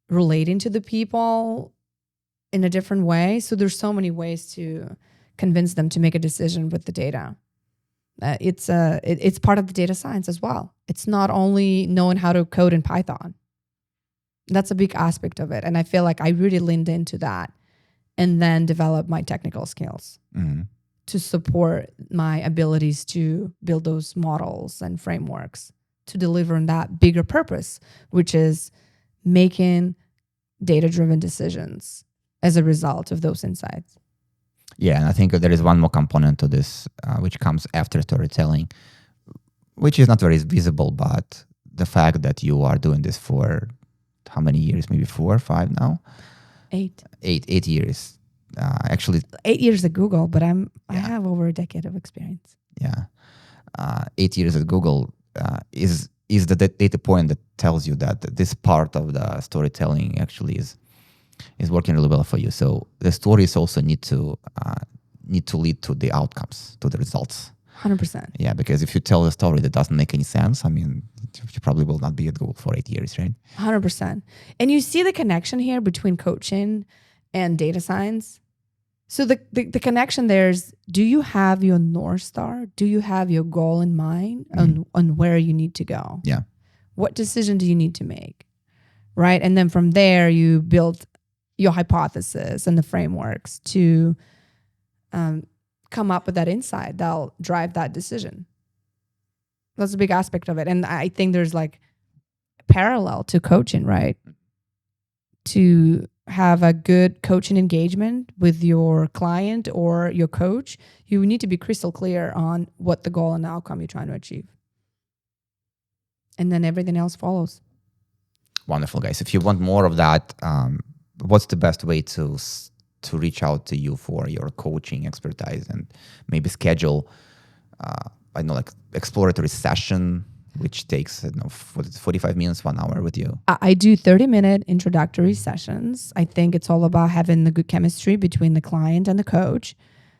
relating to the people in a different way. So there's so many ways to convince them to make a decision with the data. It's part of the data science as well. It's not only knowing how to code in Python. That's a big aspect of it. And I feel like I really leaned into that and then developed my technical skills to support my abilities to build those models and frameworks to deliver on that bigger purpose, which is making data-driven decisions as a result of those insights. Yeah, and I think there is one more component to this, which comes after storytelling, which is not very visible, but the fact that you are doing this for how many years? Maybe 4 or 5 now? 8. 8 years. Actually, 8 years at Google, but I have over a decade of experience. Yeah, 8 years at Google is the data point that tells you that this part of the storytelling actually is working really well for you. So the stories also need to lead to the outcomes, to the results. 100%. Yeah, because if you tell a story that doesn't make any sense, I mean, you probably will not be at Google for 8 years, right? 100%. And you see the connection here between coaching and data science. So the connection there is, do you have your North Star? Do you have your goal in mind on where you need to go? Yeah. What decision do you need to make? Right? And then from there, you build your hypothesis and the frameworks to come up with that insight that'll drive that decision. That's a big aspect of it. And I think there's like parallel to coaching, right? To have a good coaching engagement with your client or your coach, you need to be crystal clear on what the goal and outcome you're trying to achieve. And then everything else follows. Wonderful, guys. If you want more of that, what's the best way to reach out to you for your coaching expertise and maybe schedule, I know, like exploratory session, which takes 45 minutes, 1 hour with you? I do 30-minute introductory sessions. I think it's all about having the good chemistry between the client and the coach.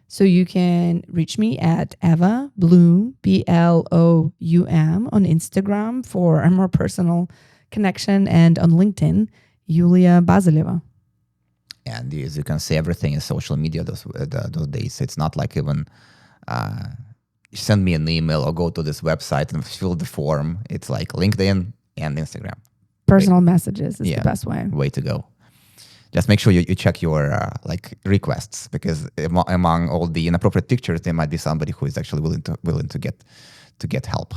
So you can reach me at Eva Bloum, Bloum, on Instagram for a more personal connection, and on LinkedIn, Yuliya Bazyleva. And as you can see, everything is social media those days. It's not like even send me an email or go to this website and fill the form. It's like LinkedIn and Instagram. Personal messages is the best way. Way to go. Just make sure you check your requests, because among all the inappropriate pictures, there might be somebody who is actually willing to get help.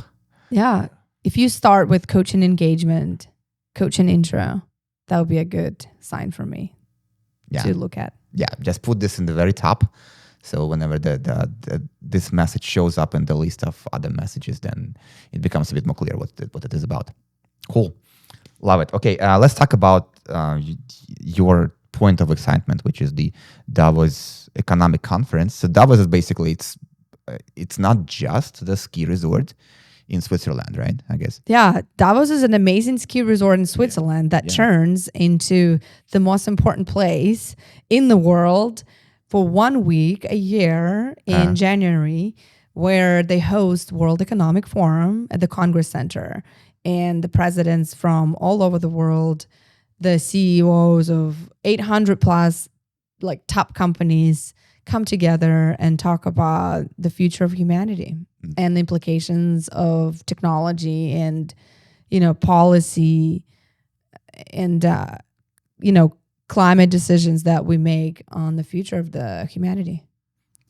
Yeah. If you start with coaching engagement, coaching intro, that would be a good sign for me to look at. Yeah, just put this in the very top. So whenever this message shows up in the list of other messages, then it becomes a bit more clear what it is about. Cool. Love it. Okay, let's talk about your point of excitement, which is the Davos Economic Conference. So Davos is basically it's not just the ski resort in Switzerland, right? I guess. Yeah, Davos is an amazing ski resort in Switzerland that turns into the most important place in the world for 1 week a year in January, where they host World Economic Forum at the Congress Center. And the presidents from all over the world, the CEOs of 800 plus like top companies come together and talk about the future of humanity and the implications of technology and, policy and, climate decisions that we make on the future of the humanity.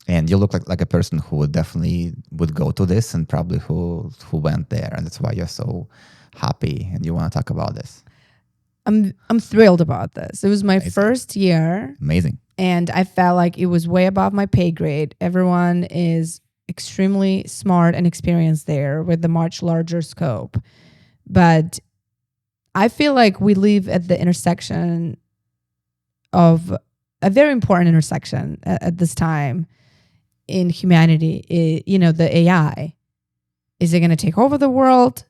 And you look like a person who would go to this, and probably who went there, and that's why you're so happy and you want to talk about this. I'm thrilled about this. It was my first year. Amazing. And I felt like it was way above my pay grade. Everyone is extremely smart and experienced there with a much larger scope. But I feel like we live at the intersection of a very important intersection at this time in humanity. The AI. Is it going to take over the world?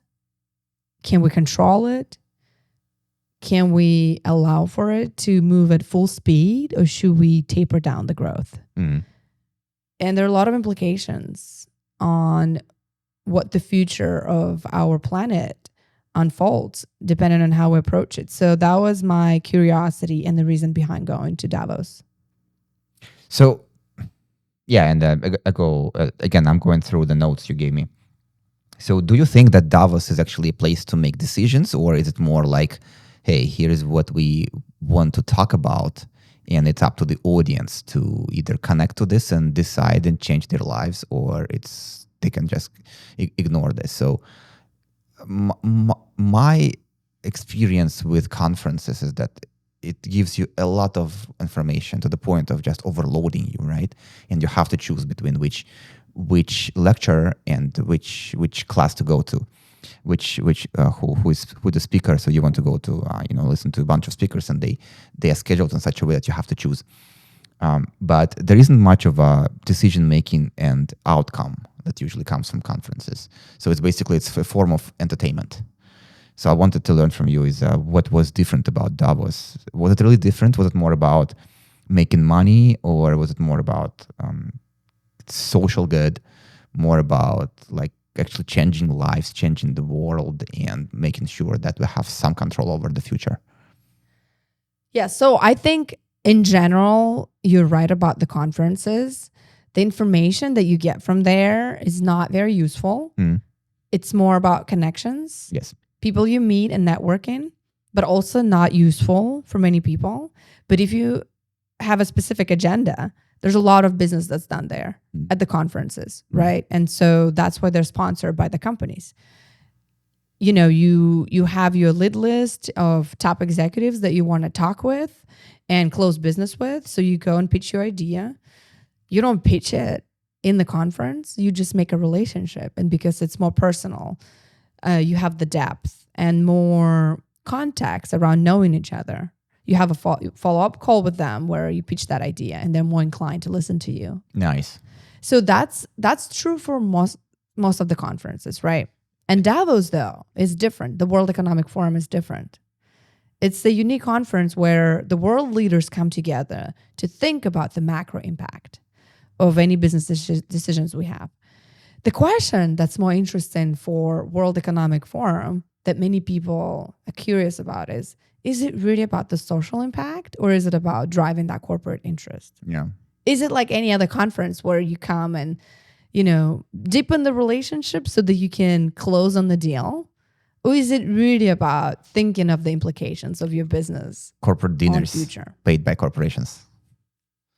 Can we control it? Can we allow for it to move at full speed, or should we taper down the growth? And there are a lot of implications on what the future of our planet unfolds, depending on how we approach it. So that was my curiosity and the reason behind going to Davos. So, yeah, and again, I'm going through the notes you gave me. So do you think that Davos is actually a place to make decisions, or is it more like, hey, here's what we want to talk about, and it's up to the audience to either connect to this and decide and change their lives, or they can just ignore this? So my experience with conferences is that it gives you a lot of information to the point of just overloading you, right? And you have to choose between which lecture and which class to go to. Who the speaker. So you want to go to listen to a bunch of speakers, and they are scheduled in such a way that you have to choose. But there isn't much of a decision making and outcome that usually comes from conferences. So it's a form of entertainment. So I wanted to learn from you is what was different about Davos. Was it really different? Was it more about making money, or was it more about social good? More about like actually changing lives, changing the world, and making sure that we have some control over the future? Yeah, so I think in general, you're right about the conferences. The information that you get from there is not very useful. It's more about connections. Yes. People you meet and networking, but also not useful for many people. But if you have a specific agenda, there's a lot of business that's done there at the conferences, right? And so that's why they're sponsored by the companies. You have your lead list of top executives that you want to talk with and close business with. So you go and pitch your idea. You don't pitch it in the conference. You just make a relationship. And because it's more personal, you have the depth and more context around knowing each other. You have a follow-up call with them where you pitch that idea, and they're more inclined to listen to you. Nice. So that's true for most of the conferences, right? And Davos, though, is different. The World Economic Forum is different. It's the unique conference where the world leaders come together to think about the macro impact of any business decisions we have. The question that's more interesting for World Economic Forum that many people are curious about is it really about the social impact, or is it about driving that corporate interest? Yeah. Is it like any other conference where you come and, deepen the relationship so that you can close on the deal? Or is it really about thinking of the implications of your business? Corporate dinners future? Paid by corporations.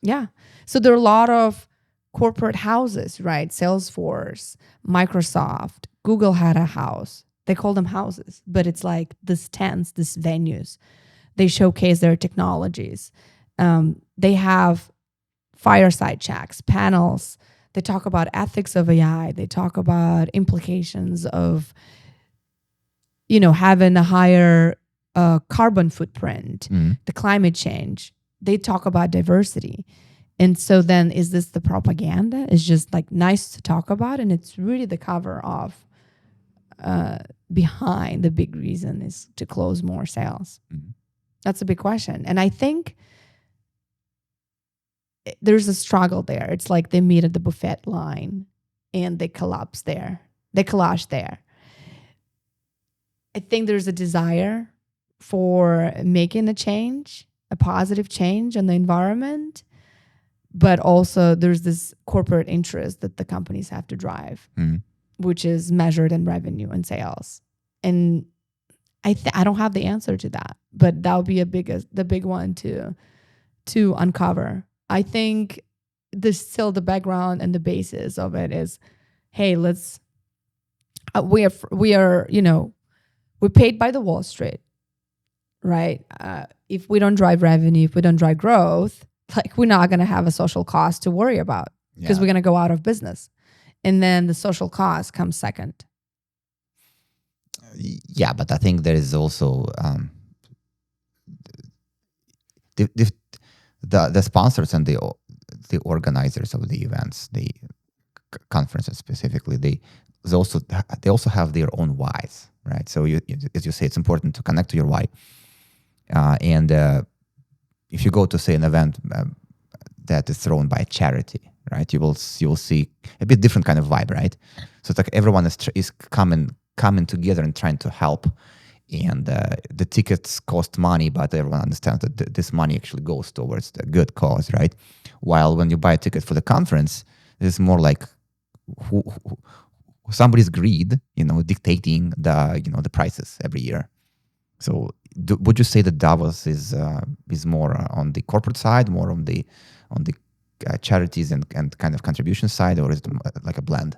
Yeah. So there are a lot of corporate houses, right? Salesforce, Microsoft, Google had a house. They call them houses, but it's like these tents, these venues. They showcase their technologies. They have fireside chats, panels. They talk about ethics of AI. They talk about implications of, having a higher carbon footprint, the climate change. They talk about diversity. And so then is this the propaganda? It's just like nice to talk about, and it's really the cover of behind the big reason is to close more sales. That's a big question. And I think there's a struggle there. It's like they meet at the buffet line and they collapse there. They collage there. I think there's a desire for making a change, a positive change in the environment, but also there's this corporate interest that the companies have to drive, which is measured in revenue and sales. And I don't have the answer to that, but that would be the big one to uncover. I think there's still the background and the basis of it is, hey, let's we are we're paid by the Wall Street, right? If we don't drive revenue, if we don't drive growth, like we're not going to have a social cost to worry about because we're going to go out of business. And then the social cost comes second. Yeah, but I think there is also the sponsors and the organizers of the events, the conferences specifically, they also have their own whys, right? So as you say, it's important to connect to your why. And if you go to say an event that is thrown by a charity, right, you will see a bit different kind of vibe, right? So it's like everyone is coming together and trying to help, and the tickets cost money, but everyone understands that this money actually goes towards the good cause, right? While when you buy a ticket for the conference, it's more like who somebody's greed, dictating the prices every year. So would you say that Davos is more on the corporate side, more on the charities and kind of contribution side, or is it like a blend?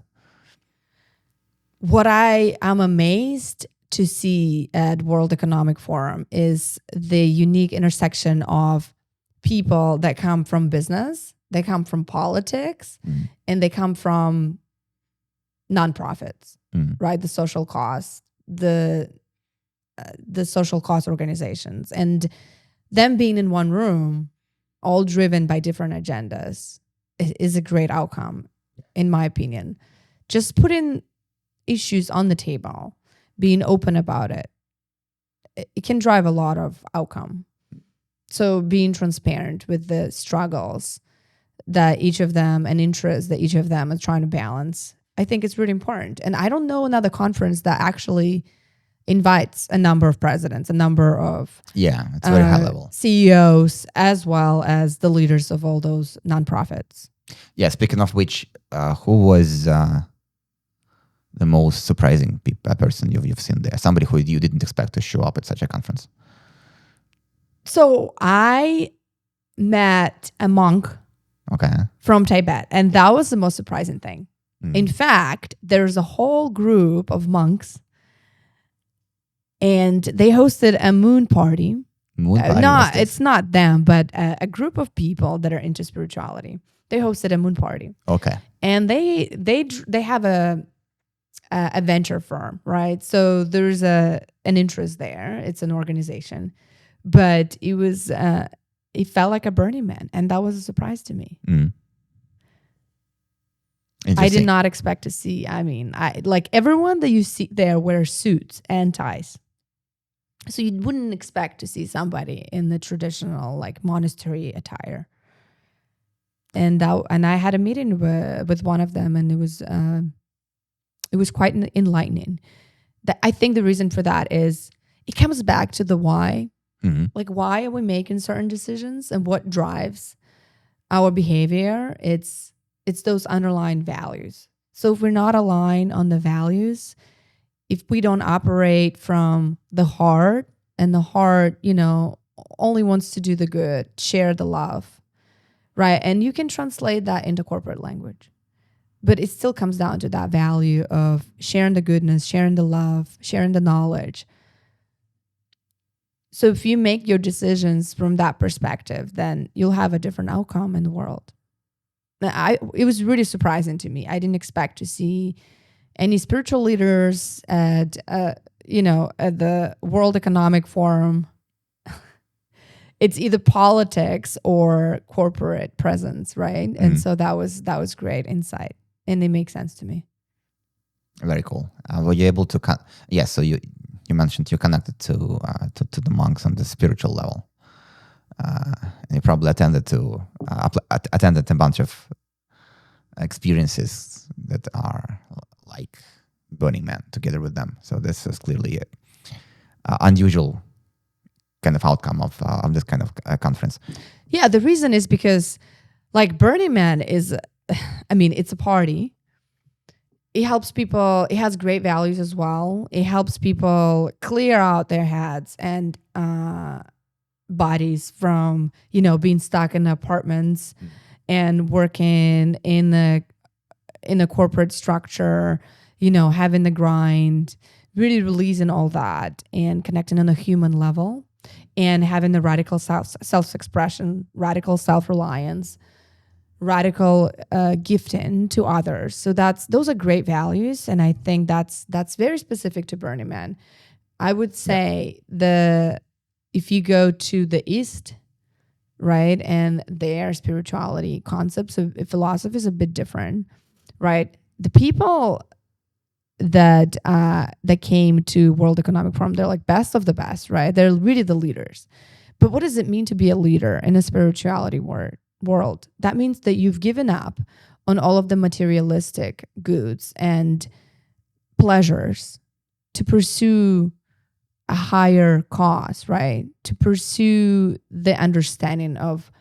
What I am amazed to see at World Economic Forum is the unique intersection of people that come from business, they come from politics, and they come from nonprofits, right? The social cost, the social cost organizations, and them being in one room, all driven by different agendas, is a great outcome, in my opinion. Just putting issues on the table, being open about it, it can drive a lot of outcome. So being transparent with the struggles that each of them and interests that each of them is trying to balance, I think it's really important. And I don't know another conference that actually invites a number of presidents, a number of it's very high level CEOs, as well as the leaders of all those nonprofits. Yeah, speaking of which, who was the most surprising person you've seen there? Somebody who you didn't expect to show up at such a conference? So I met a monk from Tibet, and that was the most surprising thing. In fact, there's a whole group of monks, and they hosted a moon party. It's not them, but a group of people that are into spirituality. They hosted a moon party. Okay. And they have a venture firm, right? So there's an interest there. It's an organization, but it felt like a Burning Man, and that was a surprise to me. I did not expect to see. I mean, like everyone that you see there wears suits and ties. So you wouldn't expect to see somebody in the traditional like monastery attire. And I had a meeting with one of them, and it was quite enlightening. I think the reason for that is it comes back to the why. Like, why are we making certain decisions and what drives our behavior? It's those underlying values. So if we're not aligned on the values, if we don't operate from the heart, and the heart, only wants to do the good, share the love, right? And you can translate that into corporate language. But it still comes down to that value of sharing the goodness, sharing the love, sharing the knowledge. So if you make your decisions from that perspective, then you'll have a different outcome in the world. It was really surprising to me. I didn't expect to see any spiritual leaders at at the World Economic Forum, it's either politics or corporate presence, right? And so that was great insight, and it makes sense to me. Very cool. Were you able to? So you mentioned you connected to the monks on the spiritual level, and you probably attended a bunch of experiences that are like Burning Man together with them. So this is clearly a unusual kind of outcome of this kind of conference. Yeah, the reason is because like Burning Man is, it's a party. It helps people. It has great values as well. It helps people clear out their heads and bodies from, being stuck in apartments and working in a corporate structure, having the grind, really releasing all that and connecting on a human level and having the radical self-expression, radical self-reliance, radical gifting to others. So those are great values, and I think that's very specific to Burning Man. I would say if you go to the East, right, and their spirituality concepts of philosophy is a bit different, right? The people that came to World Economic Forum, they're like best of the best, right? They're really the leaders. But what does it mean to be a leader in a spirituality world? That means that you've given up on all of the materialistic goods and pleasures to pursue a higher cause, right? To pursue the understanding of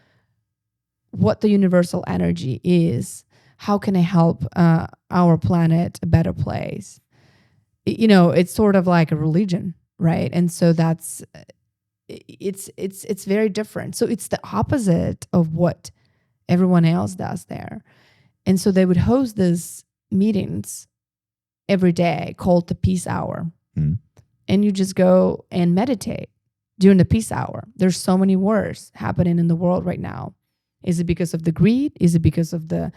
what the universal energy is. How can I help our planet a better place? It's sort of like a religion, right? And so it's very different. So it's the opposite of what everyone else does there. And so they would host these meetings every day called the Peace Hour. And you just go and meditate during the Peace Hour. There's so many wars happening in the world right now. Is it because of the greed? Is it because of the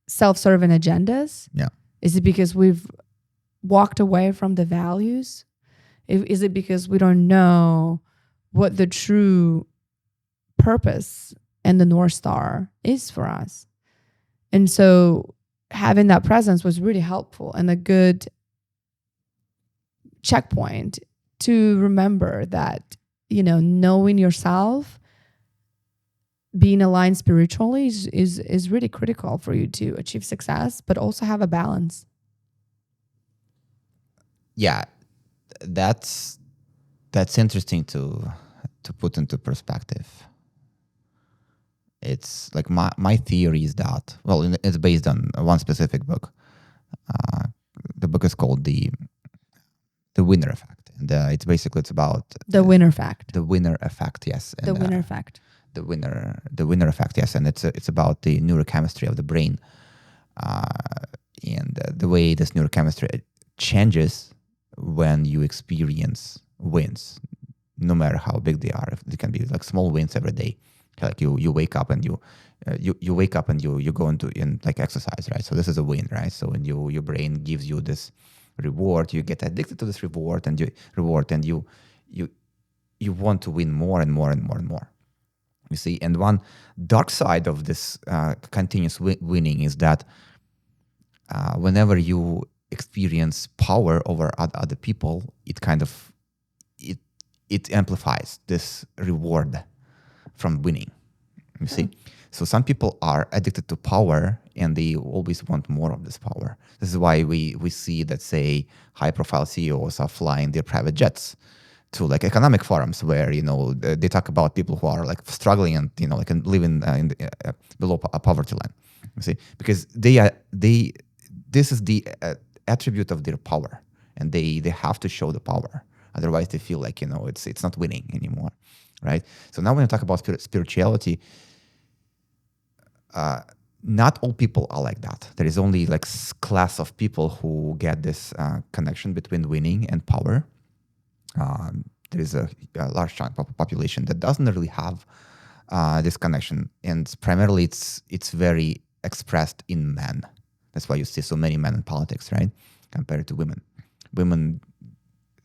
self-serving agendas? Yeah. Is it because we've walked away from the values? Is it because we don't know what the true purpose and the North Star is for us? And so having that presence was really helpful and a good checkpoint to remember that, knowing yourself, being aligned spiritually is really critical for you to achieve success, but also have a balance. Yeah, that's interesting to put into perspective. It's like my theory is that, it's based on one specific book. The book is called the Winner Effect, and it's about the winner fact. The winner effect, yes. The winner effect. The winner effect, yes, and it's about the neurochemistry of the brain, and the way this neurochemistry changes when you experience wins, no matter how big they are. It can be like small wins every day, like you wake up and you wake up and you go into like exercise, right? So this is a win, right? So when your brain gives you this reward, you get addicted to this reward, and you want to win more and more and more and more. You see, and one dark side of this continuous winning is that whenever you experience power over other people, it amplifies this reward from winning. You see, so some people are addicted to power and they always want more of this power. This is why we see that, say, high-profile CEOs are flying their private jets to like economic forums where they talk about people who are like struggling and like living below a poverty line. You see, because this is the attribute of their power, and they have to show the power. Otherwise, they feel like it's not winning anymore, right? So now when you talk about spirituality, not all people are like that. There is only like class of people who get this connection between winning and power. There is a large chunk of population that doesn't really have this connection, and primarily it's very expressed in men. That's why you see so many men in politics, right, compared to women. Women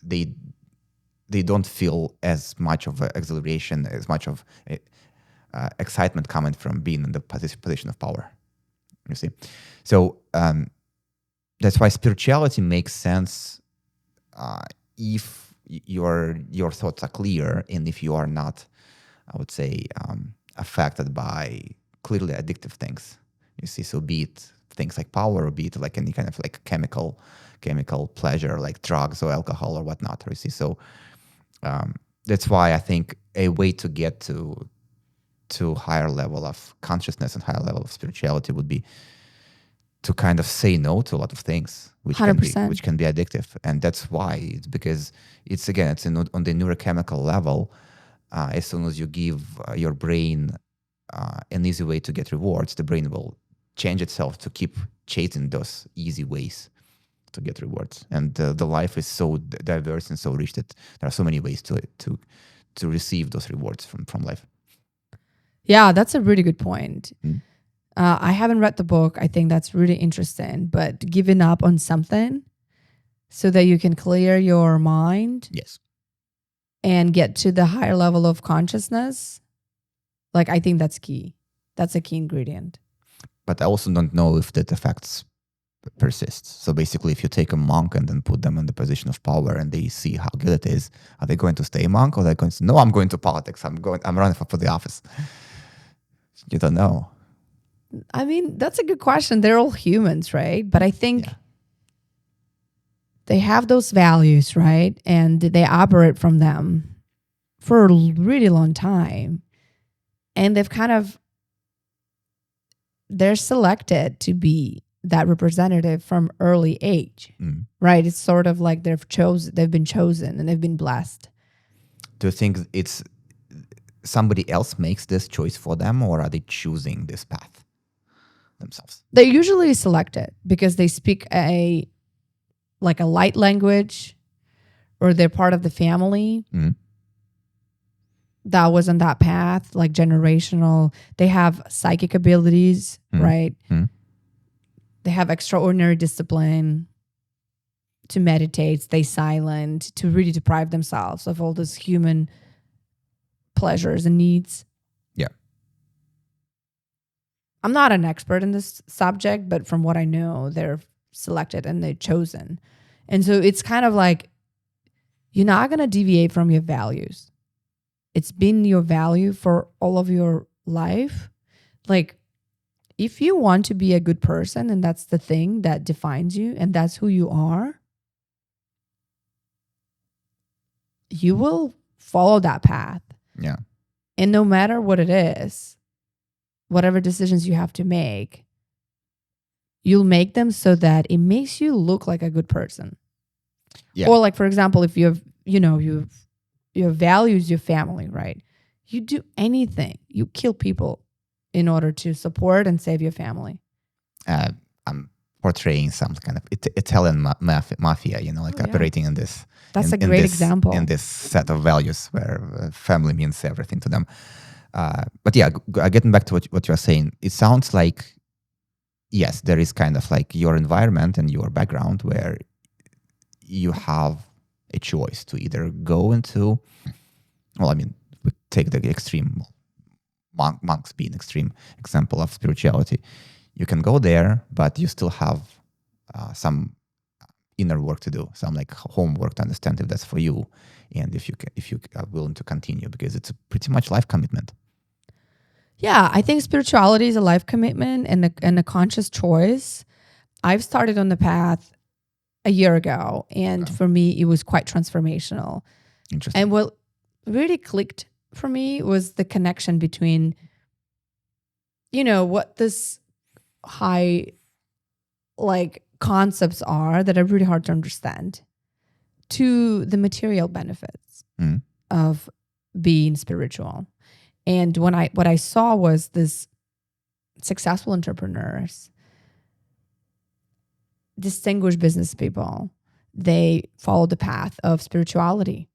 they don't feel as much of exhilaration, as much of excitement coming from being in the position of power. You see, so that's why spirituality makes sense if your thoughts are clear and if you are not, I would say, affected by clearly addictive things. You see, so be it things like power, or be it like any kind of like chemical pleasure, like drugs or alcohol or whatnot. You see, so that's why I think a way to get to higher level of consciousness and higher level of spirituality would be to kind of say no to a lot of things, which 100%. which can be addictive. And that's why it's because it's on the neurochemical level. As soon as you give your brain an easy way to get rewards, the brain will change itself to keep chasing those easy ways to get rewards. And the life is so diverse and so rich that there are so many ways to receive those rewards from life. Yeah, that's a really good point. I haven't read the book. I think that's really interesting. But giving up on something so that you can clear your mind, yes, and get to the higher level of consciousness, like I think that's key. That's a key ingredient. But I also don't know if that effects persists. So basically, if you take a monk and then put them in the position of power and they see how good it is, are they going to stay a monk, or are they going to say, no, I'm going to politics. I'm running for the office. You don't know. I mean, that's a good question. They're all humans, right? But I think they have those values, right? And they operate from them for a really long time. And they're selected to be that representative from early age, right? It's sort of like they've been chosen and they've been blessed. Do you think it's somebody else makes this choice for them, or are they choosing this path themselves? They're usually selected because they speak a light language, or they're part of the family that was on that path, like generational. They have psychic abilities, right? They have extraordinary discipline to meditate, stay silent, to really deprive themselves of all those human pleasures and needs. Yeah. I'm not an expert in this subject, but from what I know, they're selected and they're chosen. And so it's kind of like, you're not going to deviate from your values. It's been your value for all of your life. Like, if you want to be a good person and that's the thing that defines you and that's who you are, you will follow that path. Yeah. And no matter what it is, whatever decisions you have to make, you'll make them so that it makes you look like a good person. Yeah. Or like, for example, if you have, your values, your family, right? You do anything. You kill people in order to support and save your family. I'm portraying some kind of Italian mafia, operating in this. That's a great example. In this set of values where family means everything to them. But yeah, getting back to what you're saying, it sounds like, yes, there is kind of like your environment and your background where you have a choice to either go into, we take the extreme, monks being an extreme example of spirituality. You can go there, but you still have some inner work to do, some like homework to understand if that's for you, and if you are willing to continue, because it's a pretty much life commitment. Yeah, I think spirituality is a life commitment and a conscious choice. I've started on the path a year ago, and for me, it was quite transformational. Interesting. And what really clicked for me was the connection between, what this high, concepts are that are really hard to understand, to the material benefits of being spiritual. And what I saw was this successful entrepreneurs, distinguished business people, they follow the path of spirituality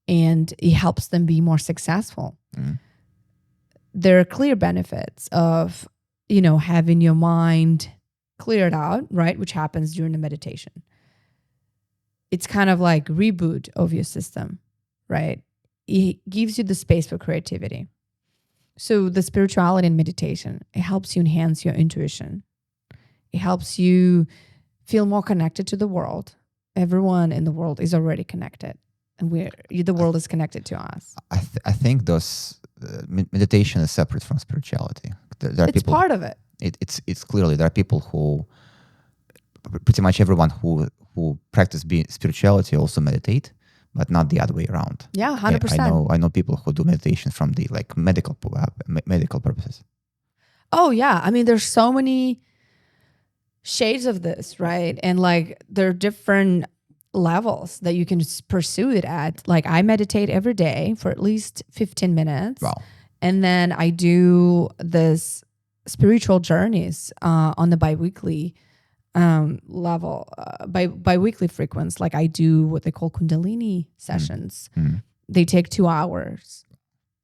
and it helps them be more successful. There are clear benefits of, having your mind cleared out, right? Which happens during the meditation. it's kind of like reboot of your system, right? It gives you the space for creativity. So the spirituality and meditation, it helps you enhance your intuition. It helps you feel more connected to the world. Everyone in the world is already connected, and the world is connected to us. I think those meditation is separate from spirituality. There are It's people, part of it. It's clearly there are people who, pretty much everyone who practice spirituality also meditate, but not the other way around. Yeah, 100%. I know people who do meditation from the like medical purposes. Oh yeah, I mean, there's so many shades of this, right? And like there are different levels that you can pursue it at. Like I meditate every day for at least 15 minutes. Wow. And then I do this spiritual journeys on the biweekly level, biweekly frequency. Like I do what they call Kundalini sessions. Mm. They take 2 hours,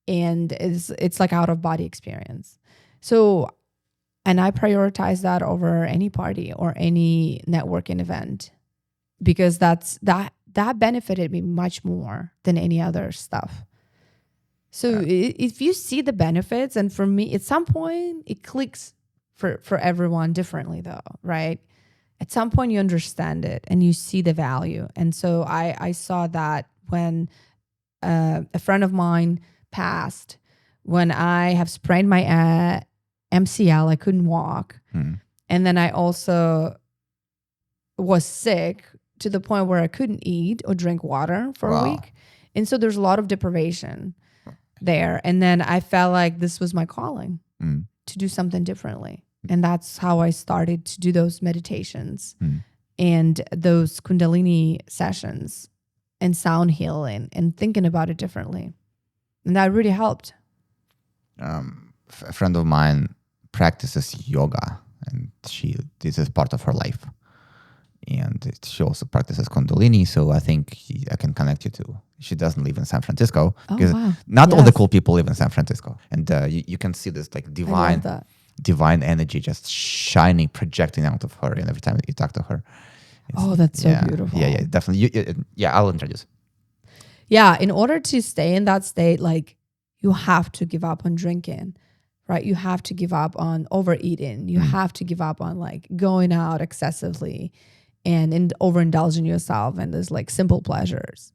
and it's like out of body experience. So, and I prioritize that over any party or any networking event, because that benefited me much more than any other stuff. So if you see the benefits, and for me, at some point it clicks for everyone differently though, right? At some point you understand it and you see the value. And so I saw that when a friend of mine passed, when I have sprained my MCL, I couldn't walk. And then I also was sick to the point where I couldn't eat or drink water for a week. And so there's a lot of deprivation there. And then I felt like this was my calling to do something differently. And that's how I started to do those meditations and those Kundalini sessions and sound healing and thinking about it differently. And that really helped. A friend of mine practices yoga, and this is part of her life. And she also practices Kundalini, so I think I can connect you to. She doesn't live in San Francisco, because not all the cool people live in San Francisco. And you can see this like divine energy just shining, projecting out of her, and every time you talk to her. That's so beautiful. Yeah, definitely. I'll introduce. Yeah, in order to stay in that state, like you have to give up on drinking, right? You have to give up on overeating. You have to give up on like going out excessively and overindulging yourself in those like simple pleasures.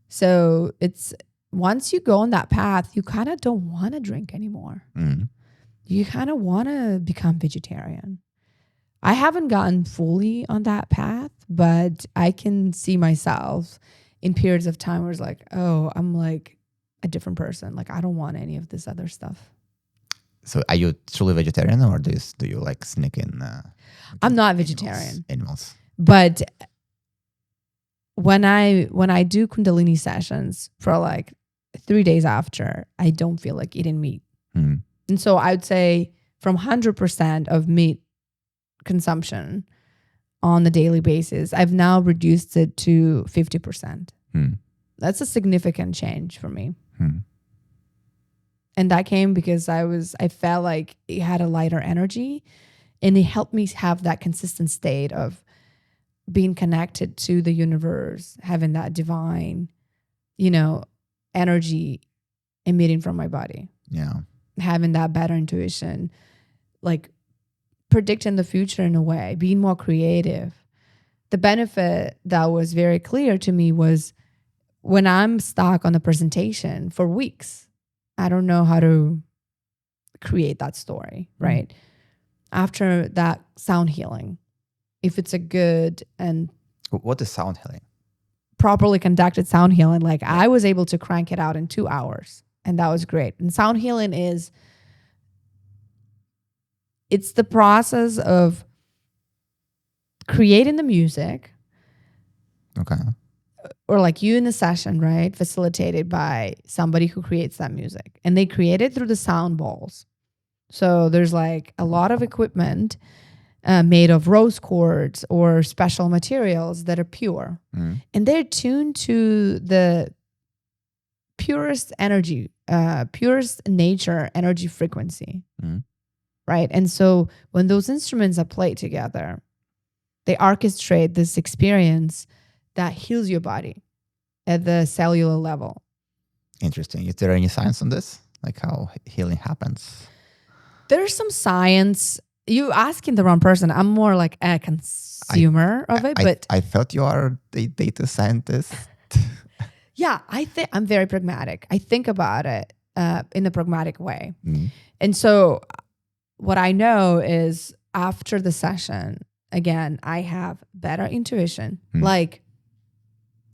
So it's once you go on that path, you kind of don't want to drink anymore. You kind of want to become vegetarian. I haven't gotten fully on that path, but I can see myself in periods of time where it's like, oh, I'm like a different person. Like I don't want any of this other stuff. So are you truly vegetarian, or do you like sneak in? I'm not vegetarian. Animals. But when I do Kundalini sessions for like 3 days after, I don't feel like eating meat. And so I would say from 100% of meat consumption on the daily basis, I've now reduced it to 50%. That's a significant change for me. And that came because I felt like it had a lighter energy, and it helped me have that consistent state of being connected to the universe, having that divine, energy emitting from my body. Yeah. Having that better intuition, like predicting the future in a way, being more creative. The benefit that was very clear to me was when I'm stuck on the presentation for weeks, I don't know how to create that story, right? After that sound healing, if it's a good and what is sound healing? Properly conducted sound healing, like I was able to crank it out in 2 hours. And that was great. And sound healing it's the process of creating the music. Okay. Or like you in a session, right? Facilitated by somebody who creates that music. And they create it through the sound bowls. So there's like a lot of equipment made of rose quartz or special materials that are pure. And they're tuned to the purest energy, purest nature energy frequency, right? And so when those instruments are played together, they orchestrate this experience that heals your body at the cellular level. Interesting. Is there any science on this? Like how healing happens? There's some science. You asking the wrong person. I'm more like a consumer of it, but I thought you are a data scientist. yeah, I think I'm very pragmatic. I think about it in a pragmatic way. And so what I know is after the session, again, I have better intuition. Like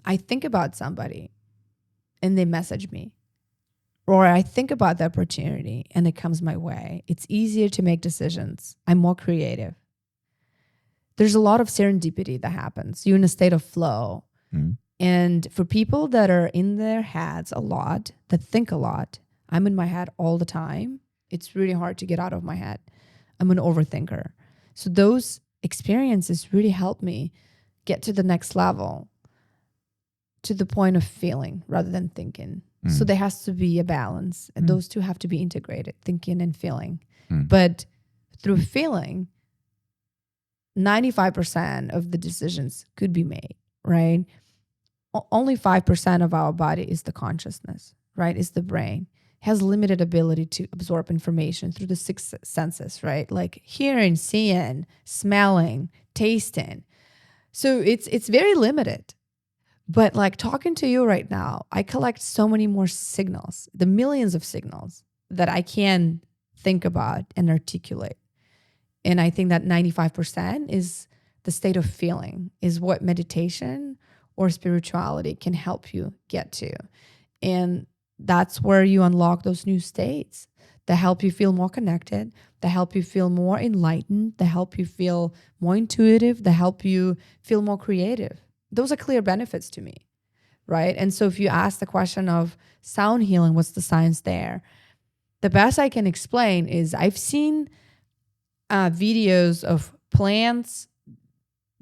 I think about somebody and they message me, or I think about the opportunity and it comes my way. It's easier to make decisions. I'm more creative. There's a lot of serendipity that happens. You're in a state of flow. And for people that are in their heads a lot, that think a lot, I'm in my head all the time. It's really hard to get out of my head. I'm an overthinker. So those experiences really help me get to the next level, to the point of feeling rather than thinking. So there has to be a balance. And those two have to be integrated, thinking and feeling. But through feeling, 95% of the decisions could be made, right? Only 5% of our body is the consciousness, right? Is the brain. It has limited ability to absorb information through the six senses, right? Like hearing, seeing, smelling, tasting. So it's very limited. But like talking to you right now, I collect so many more signals, the millions of signals that I can think about and articulate. And I think that 95% is the state of feeling, is what meditation or spirituality can help you get to. And that's where you unlock those new states that help you feel more connected, that help you feel more enlightened, that help you feel more intuitive, that help you feel more creative. Those are clear benefits to me, right? And so if you ask the question of sound healing, what's the science there? The best I can explain is I've seen videos of plants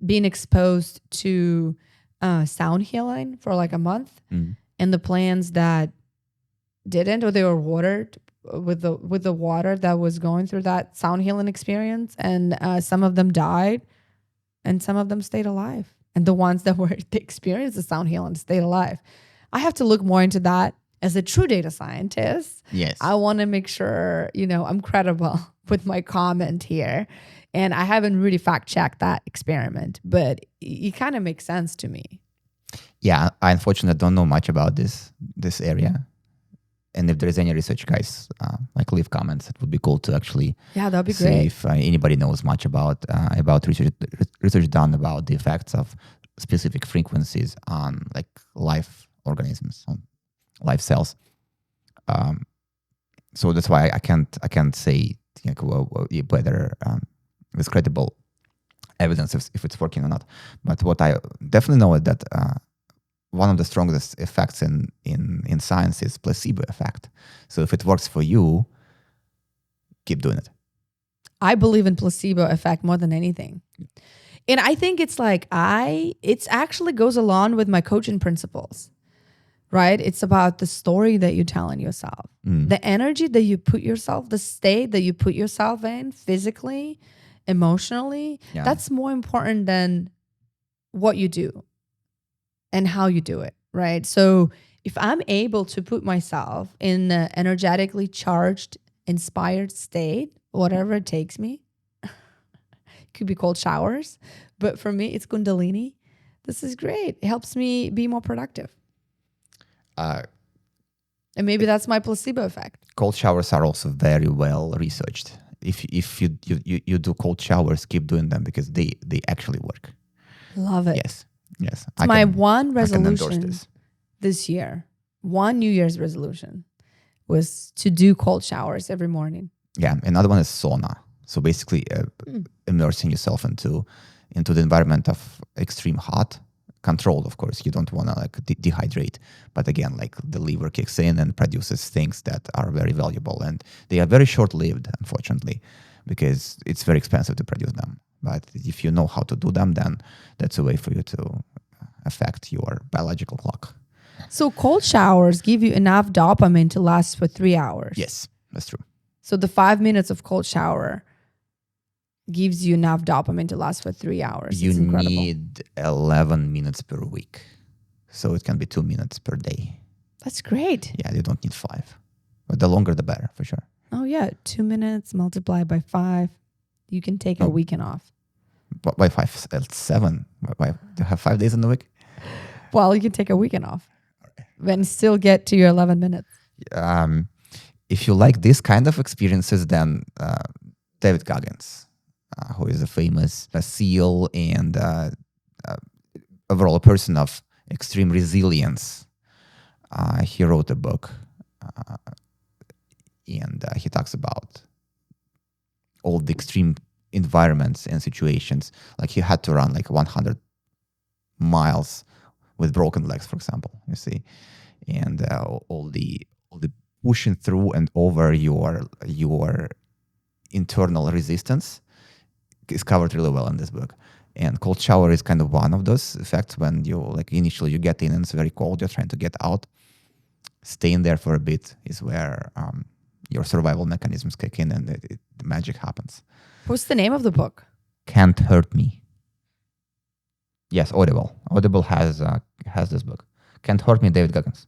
being exposed to sound healing for like a month, and the plants that didn't, or they were watered with the water that was going through that sound healing experience, and some of them died, and some of them stayed alive. And the ones that they experienced the sound healing stayed alive. I have to look more into that as a true data scientist. Yes. I want to make sure, I'm credible with my comment here. And I haven't really fact checked that experiment, but it kind of makes sense to me. Yeah, I unfortunately don't know much about this area. And if there is any research, guys, like leave comments. It would be cool to actually that'd be see great. if anybody knows much about research done about the effects of specific frequencies on like live organisms, on live cells. So that's why I can't say whether with credible evidence if it's working or not. But what I definitely know is that one of the strongest effects in science is placebo effect. So if it works for you, keep doing it. I believe in placebo effect more than anything. And I think it's like it actually goes along with my coaching principles, right? It's about the story that you're telling yourself, the energy that you put yourself, the state that you put yourself in physically, emotionally. Yeah. That's more important than what you do and how you do it, right? So if I'm able to put myself in an energetically charged, inspired state, whatever it takes me, it could be cold showers, but for me, it's Kundalini. This is great. It helps me be more productive. And maybe that's my placebo effect. Cold showers are also very well researched. If you do cold showers, keep doing them because they actually work. Love it. Yes. It's one resolution this year. One New Year's resolution was to do cold showers every morning. Yeah. Another one is sauna. So basically immersing yourself into the environment of extreme hot, controlled, of course. You don't want to like dehydrate. But again, like the liver kicks in and produces things that are very valuable. And they are very short-lived, unfortunately, because it's very expensive to produce them. But if you know how to do them, then that's a way for you to affect your biological clock. So cold showers give you enough dopamine to last for 3 hours. Yes, that's true. So the 5 minutes of cold shower gives you enough dopamine to last for 3 hours. You it's incredible. need 11 minutes per week. So it can be 2 minutes per day. That's great. Yeah, you don't need 5. But the longer, the better, for sure. Oh, yeah. 2 minutes multiplied by 5. You can take a weekend off. But by 5, 7. Do you have 5 days in the week? Well, you can take a weekend off. Then still get to your 11 minutes. If you like this kind of experiences, then David Goggins, who is a famous SEAL and overall a person of extreme resilience, he wrote a book and he talks about all the extreme environments and situations. Like he had to run like 100 miles with broken legs, for example, you see, and all the pushing through and over your internal resistance is covered really well in this book. And cold shower is kind of one of those effects when you like initially you get in and it's very cold, you're trying to get out. Staying there for a bit is where your survival mechanisms kick in and the magic happens. What's the name of the book? Can't Hurt Me. Yes, Audible. Audible has this book. Can't Hurt Me, David Goggins.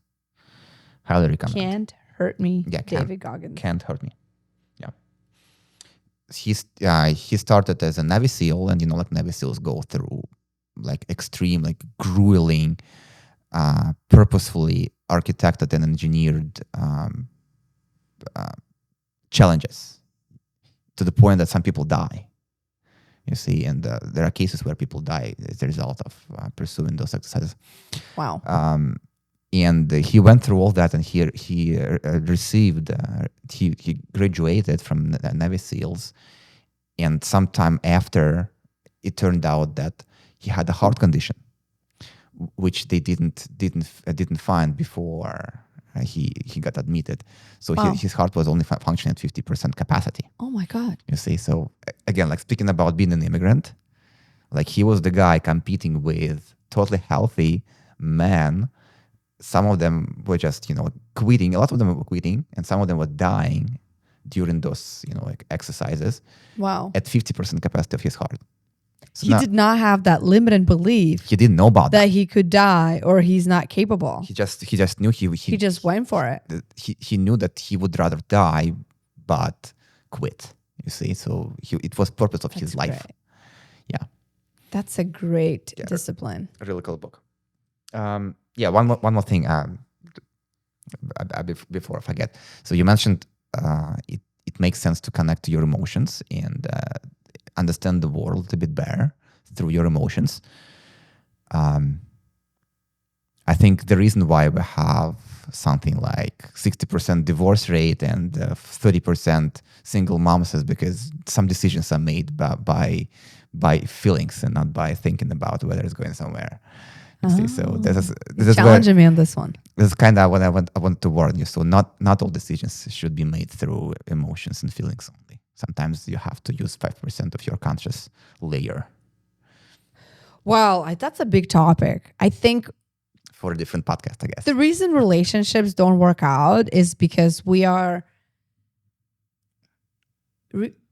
Highly recommend. Can't Hurt Me, Yeah, David Goggins. Can't Hurt Me. Yeah. He started as a Navy SEAL, and like Navy SEALs go through like extreme, like grueling, purposefully architected and engineered challenges to the point that some people die. You see, and there are cases where people die as a result of pursuing those exercises. Wow. And he went through all that, and he received, he graduated from the Navy SEALs, and sometime after, it turned out that he had a heart condition, which they didn't find before he got admitted. So Wow. his heart was only functioning at 50% capacity. Oh my God. You see, so again, like speaking about being an immigrant, like he was the guy competing with totally healthy men. Some of them were just, quitting. A lot of them were quitting, and some of them were dying during those, like exercises Wow. at 50% capacity of his heart. So He did not have that limiting belief he didn't know about that. that he could die or he's not capable. He just knew He just went for it. he knew that he would rather die but quit. You see, so it was purpose of his That's life. great. Yeah, That's a great discipline. a really cool book. One more thing before I forget. So you mentioned it makes sense to connect to your emotions and understand the world a bit better through your emotions. I think the reason why we have something like 60% divorce rate and 30% single moms is because some decisions are made by feelings and not by thinking about whether it's going somewhere. You see, so this is Challenging me on this one. This is kind of what I want to warn you. So not all decisions should be made through emotions and feelings only. Sometimes you have to use 5% of your conscious layer. Wow, that's a big topic. I think For a different podcast, I guess. the reason relationships don't work out is because we are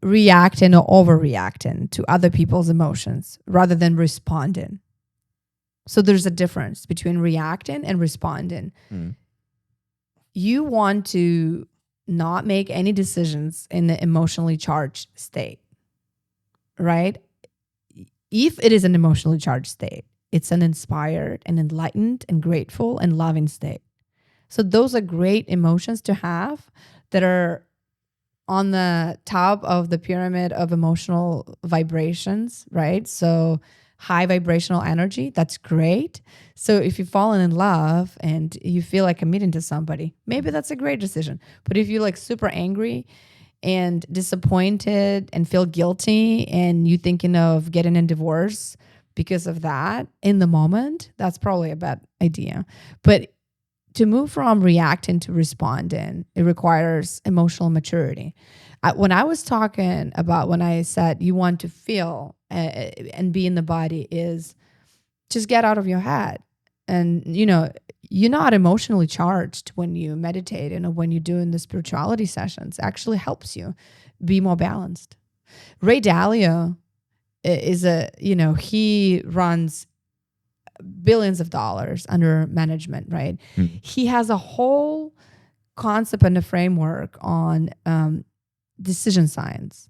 reacting or overreacting to other people's emotions rather than responding. So there's a difference between reacting and responding. You want to not make any decisions in the emotionally charged state, right? If it is an emotionally charged state, it's an inspired and enlightened and grateful and loving state. So those are great emotions to have that are on the top of the pyramid of emotional vibrations, right? So high vibrational energy, that's great. So if you've fallen in love and you feel like committing to somebody, maybe that's a great decision. But if you're like super angry and disappointed and feel guilty and you thinking of getting a divorce because of that in the moment, that's probably a bad idea. But to move from reacting to responding, it requires emotional maturity. When I was talking about when I said you want to feel and be in the body is just get out of your head. And, you're not emotionally charged when you meditate and when you're doing the spirituality sessions. It actually helps you be more balanced. Ray Dalio is he runs billions of dollars under management, right? He has a whole concept and a framework on decision science.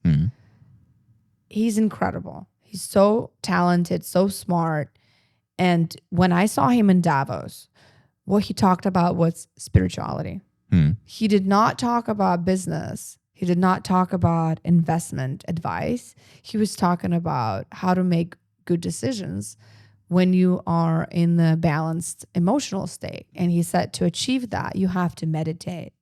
He's incredible. He's so talented, so smart. And when I saw him in Davos, what he talked about was spirituality. He did not talk about business. He did not talk about investment advice. He was talking about how to make good decisions when you are in the balanced emotional state. And he said to achieve that, you have to meditate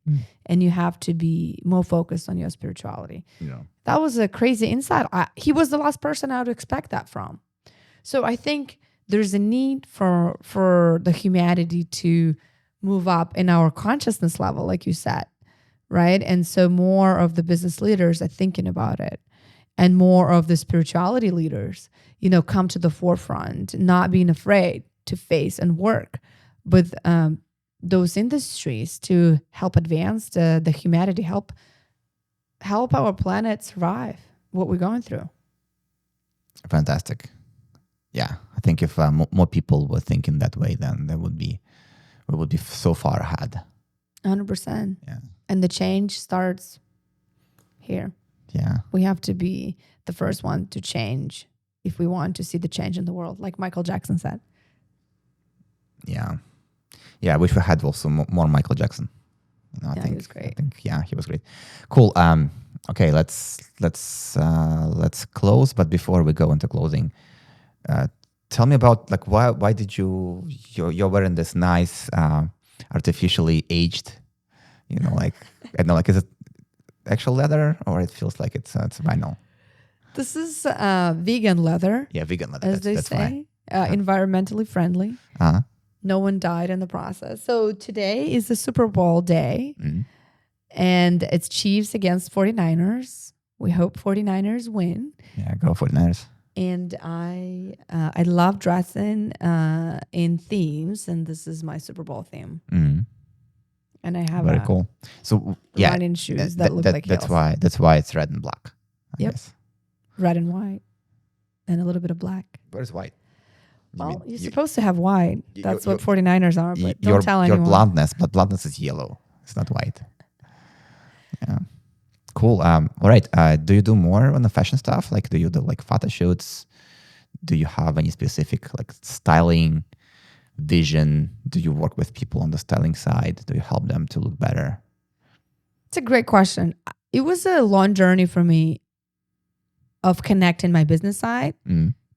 and you have to be more focused on your spirituality. Yeah. That was a crazy insight. He was the last person I would expect that from. So I think there's a need for the humanity to move up in our consciousness level, like you said, right? And so more of the business leaders are thinking about it, and more of the spirituality leaders, come to the forefront, not being afraid to face and work with those industries to help advance the humanity, help our planet survive what we're going through. Fantastic. Yeah, I think if more people were thinking that way, then we would be so far ahead. 100%. Yeah. And the change starts here. Yeah. We have to be the first one to change if we want to see the change in the world, like Michael Jackson said. Yeah. Yeah, I wish we had also more Michael Jackson. He was great. He was great. Cool. Okay, let's close. But before we go into closing, tell me about why did you're wearing this nice artificially aged, I don't know, is it actual leather or it feels like it's vinyl? This is vegan leather. Yeah, vegan leather. As they say, environmentally friendly. No one died in the process. So today is the Super Bowl day, and it's Chiefs against 49ers. We hope 49ers win. Yeah, go 49ers. And I love dressing in themes, and this is my Super Bowl theme. And I have very cool. So running shoes that look like that's heels. That's why it's red and black. I guess. Red and white, and a little bit of black. Where's white? Well, you're supposed to have white. That's what 49ers are, but don't tell your anyone. blondness is yellow. It's not white. Yeah. Cool. All right. Do you do more on the fashion stuff? Do you do photo shoots? Do you have any specific styling vision? Do you work with people on the styling side? Do you help them to look better? It's a great question. It was a long journey for me of connecting my business side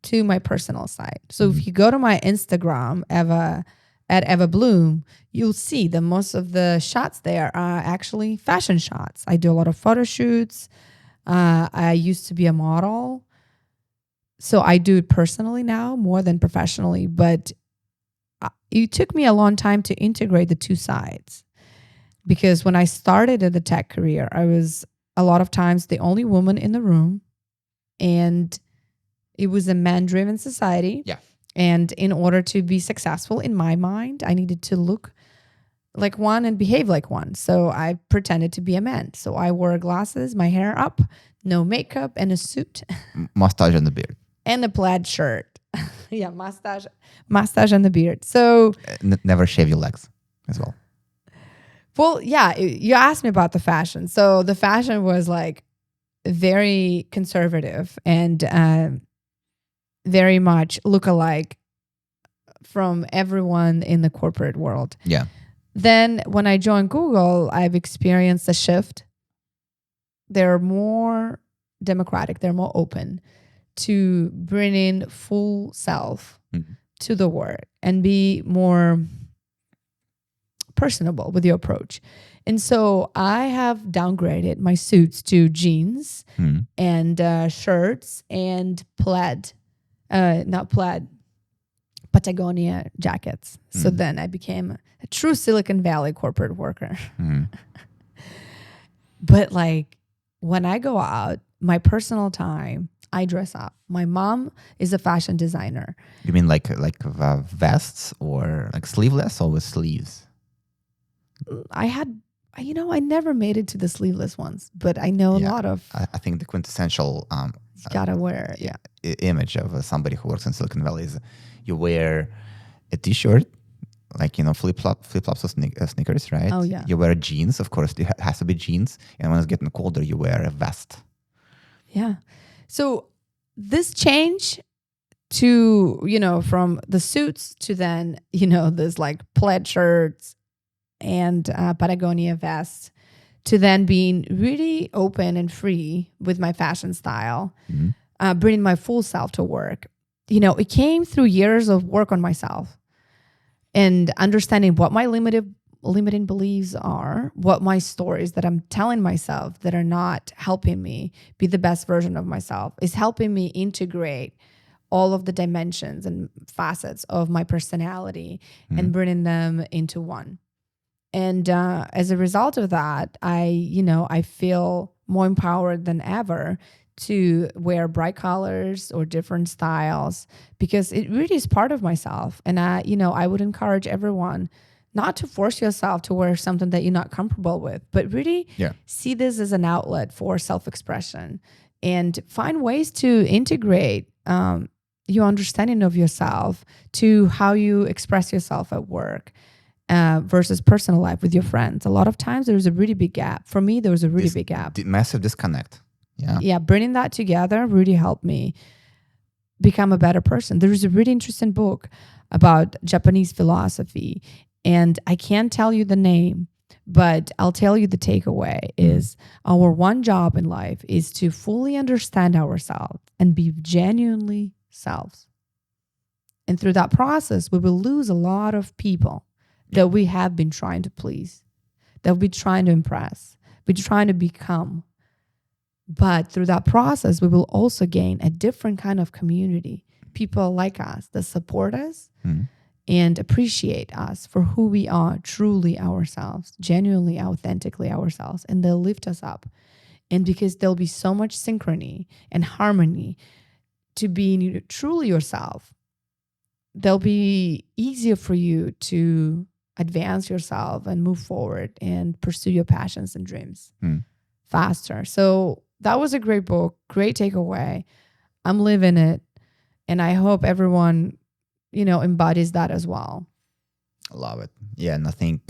to my personal side. So if you go to my Instagram, at Bloum, you'll see that most of the shots there are actually fashion shots. I do a lot of photo shoots. I used to be a model. So I do it personally now more than professionally. But it took me a long time to integrate the two sides. Because when I started in the tech career, I was a lot of times the only woman in the room. And it was a man-driven society. Yeah. And in order to be successful in my mind, I needed to look like one and behave like one. So I pretended to be a man. So I wore glasses, my hair up, no makeup, and a suit. Mustache and the beard. And a plaid shirt. Yeah, mustache and the beard. So never shave your legs as well. Well, yeah, you asked me about the fashion. So the fashion was very conservative and very much look-alike from everyone in the corporate world. Yeah. Then when I joined Google, I've experienced a shift. They're more democratic. They're more open to bring in full self to the work and be more personable with your approach. And so I have downgraded my suits to jeans and shirts and Patagonia jackets. So then I became a true Silicon Valley corporate worker. But when I go out, my personal time, I dress up. My mom is a fashion designer. You mean vests or sleeveless or with sleeves? I had I never made it to the sleeveless ones, but I know a lot of. I think the quintessential You gotta wear, image of somebody who works in Silicon Valley is you wear a t-shirt, like, flip-flops or sneakers, right? Oh, yeah. You wear jeans, of course, it has to be jeans. And when it's getting colder, you wear a vest. Yeah. So this change to, from the suits to then, this like plaid shirts and Patagonia vests to then being really open and free with my fashion style, bringing my full self to work. It came through years of work on myself and understanding what my limiting beliefs are, what my stories that I'm telling myself that are not helping me be the best version of myself is helping me integrate all of the dimensions and facets of my personality and bringing them into one. And as a result of that, I feel more empowered than ever to wear bright colors or different styles because it really is part of myself. And I would encourage everyone not to force yourself to wear something that you're not comfortable with, but really see this as an outlet for self-expression and find ways to integrate your understanding of yourself to how you express yourself at work. Versus personal life with your friends. A lot of times there's a really big gap. For me, there was a really big gap. Massive disconnect. Yeah. Yeah, bringing that together really helped me become a better person. There is a really interesting book about Japanese philosophy, and I can't tell you the name, but I'll tell you the takeaway is our one job in life is to fully understand ourselves and be genuinely selves. And through that process, we will lose a lot of people that we have been trying to please, that we're trying to impress, we're trying to become. But through that process, we will also gain a different kind of community, people like us that support us and appreciate us for who we are, truly ourselves, genuinely, authentically ourselves, and they'll lift us up. And because there'll be so much synchrony and harmony to being truly yourself, they'll be easier for you to advance yourself and move forward and pursue your passions and dreams faster. So that was a great book, great takeaway. I'm living it. And I hope everyone, embodies that as well. I love it. Yeah. And I think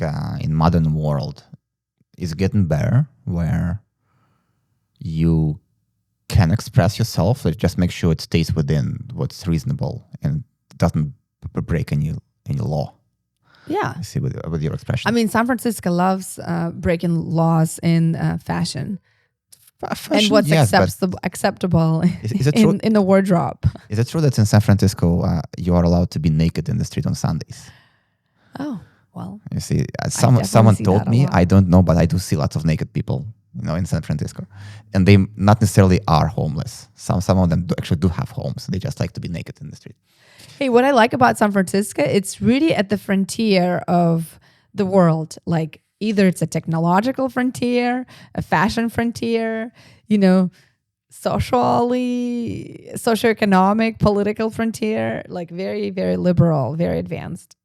in modern world, it's getting better where you can express yourself, but just make sure it stays within what's reasonable and doesn't break any law. Yeah. I see with your expression. I mean, San Francisco loves breaking laws in fashion. And what's acceptable is it true? in the wardrobe. Is it true that in San Francisco you are allowed to be naked in the street on Sundays? Oh, well. You see, someone told me, I don't know, but I do see lots of naked people, in San Francisco. And they not necessarily are homeless. Some of them actually do have homes. They just like to be naked in the street. Hey, what I like about San Francisco, it's really at the frontier of the world. Like either it's a technological frontier, a fashion frontier, socioeconomic, political frontier, like very, very liberal, very advanced.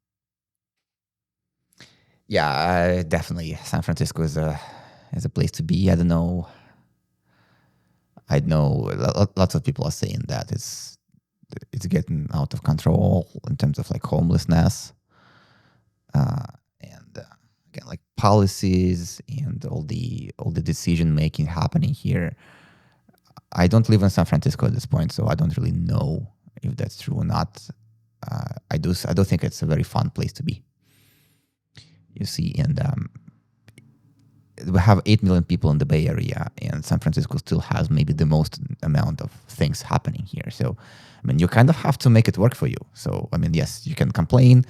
Yeah, definitely. San Francisco is a place to be. I don't know. I know lots of people are saying that it's getting out of control in terms of like homelessness, and again like policies and all the decision making happening here. I don't live in San Francisco at this point, so I don't really know if that's true or not. I do think it's a very fun place to be. You see, and we have 8 million people in the Bay Area, and San Francisco still has maybe the most amount of things happening here. So, I mean, you kind of have to make it work for you. So, I mean, yes, you can complain,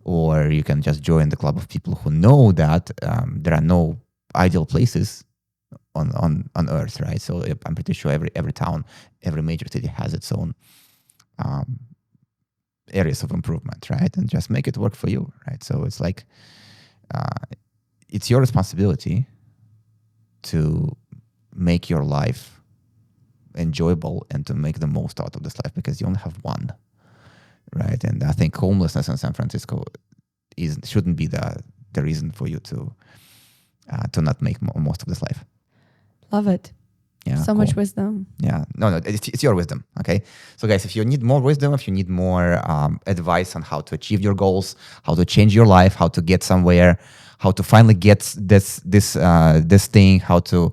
or you can just join the club of people who know that there are no ideal places on Earth, right? So, I'm pretty sure every town, every major city has its own areas of improvement, right? And just make it work for you, right? So, it's like it's your responsibility to make your life enjoyable and to make the most out of this life, because you only have one, right? And I think homelessness in San Francisco shouldn't be the reason for you to to not make most of this life. Love it. Yeah, So cool. much wisdom. Yeah, no, it's your wisdom. Okay, so guys, if you need more wisdom, if you need more advice on how to achieve your goals, how to change your life, how to get somewhere, how to finally get this thing, how to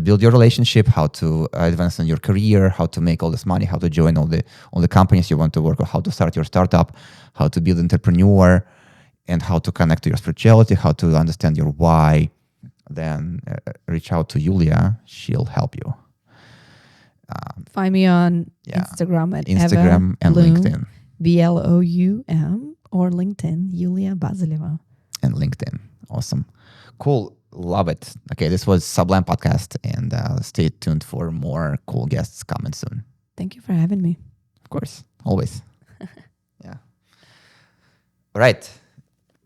build your relationship, how to advance in your career, how to make all this money, how to join all the companies you want to work with, how to start your startup, how to build entrepreneur, and how to connect to your spirituality, how to understand your why, then reach out to Yuliya. She'll help you. Find me on Instagram at Instagram and Bloum, LinkedIn. Bloum, or LinkedIn, Yuliya Bazyleva. And LinkedIn. Awesome. Cool. Love it. Okay, this was Sublime Podcast, and stay tuned for more cool guests coming soon. Thank you for having me. Of course. Always. Yeah. All right.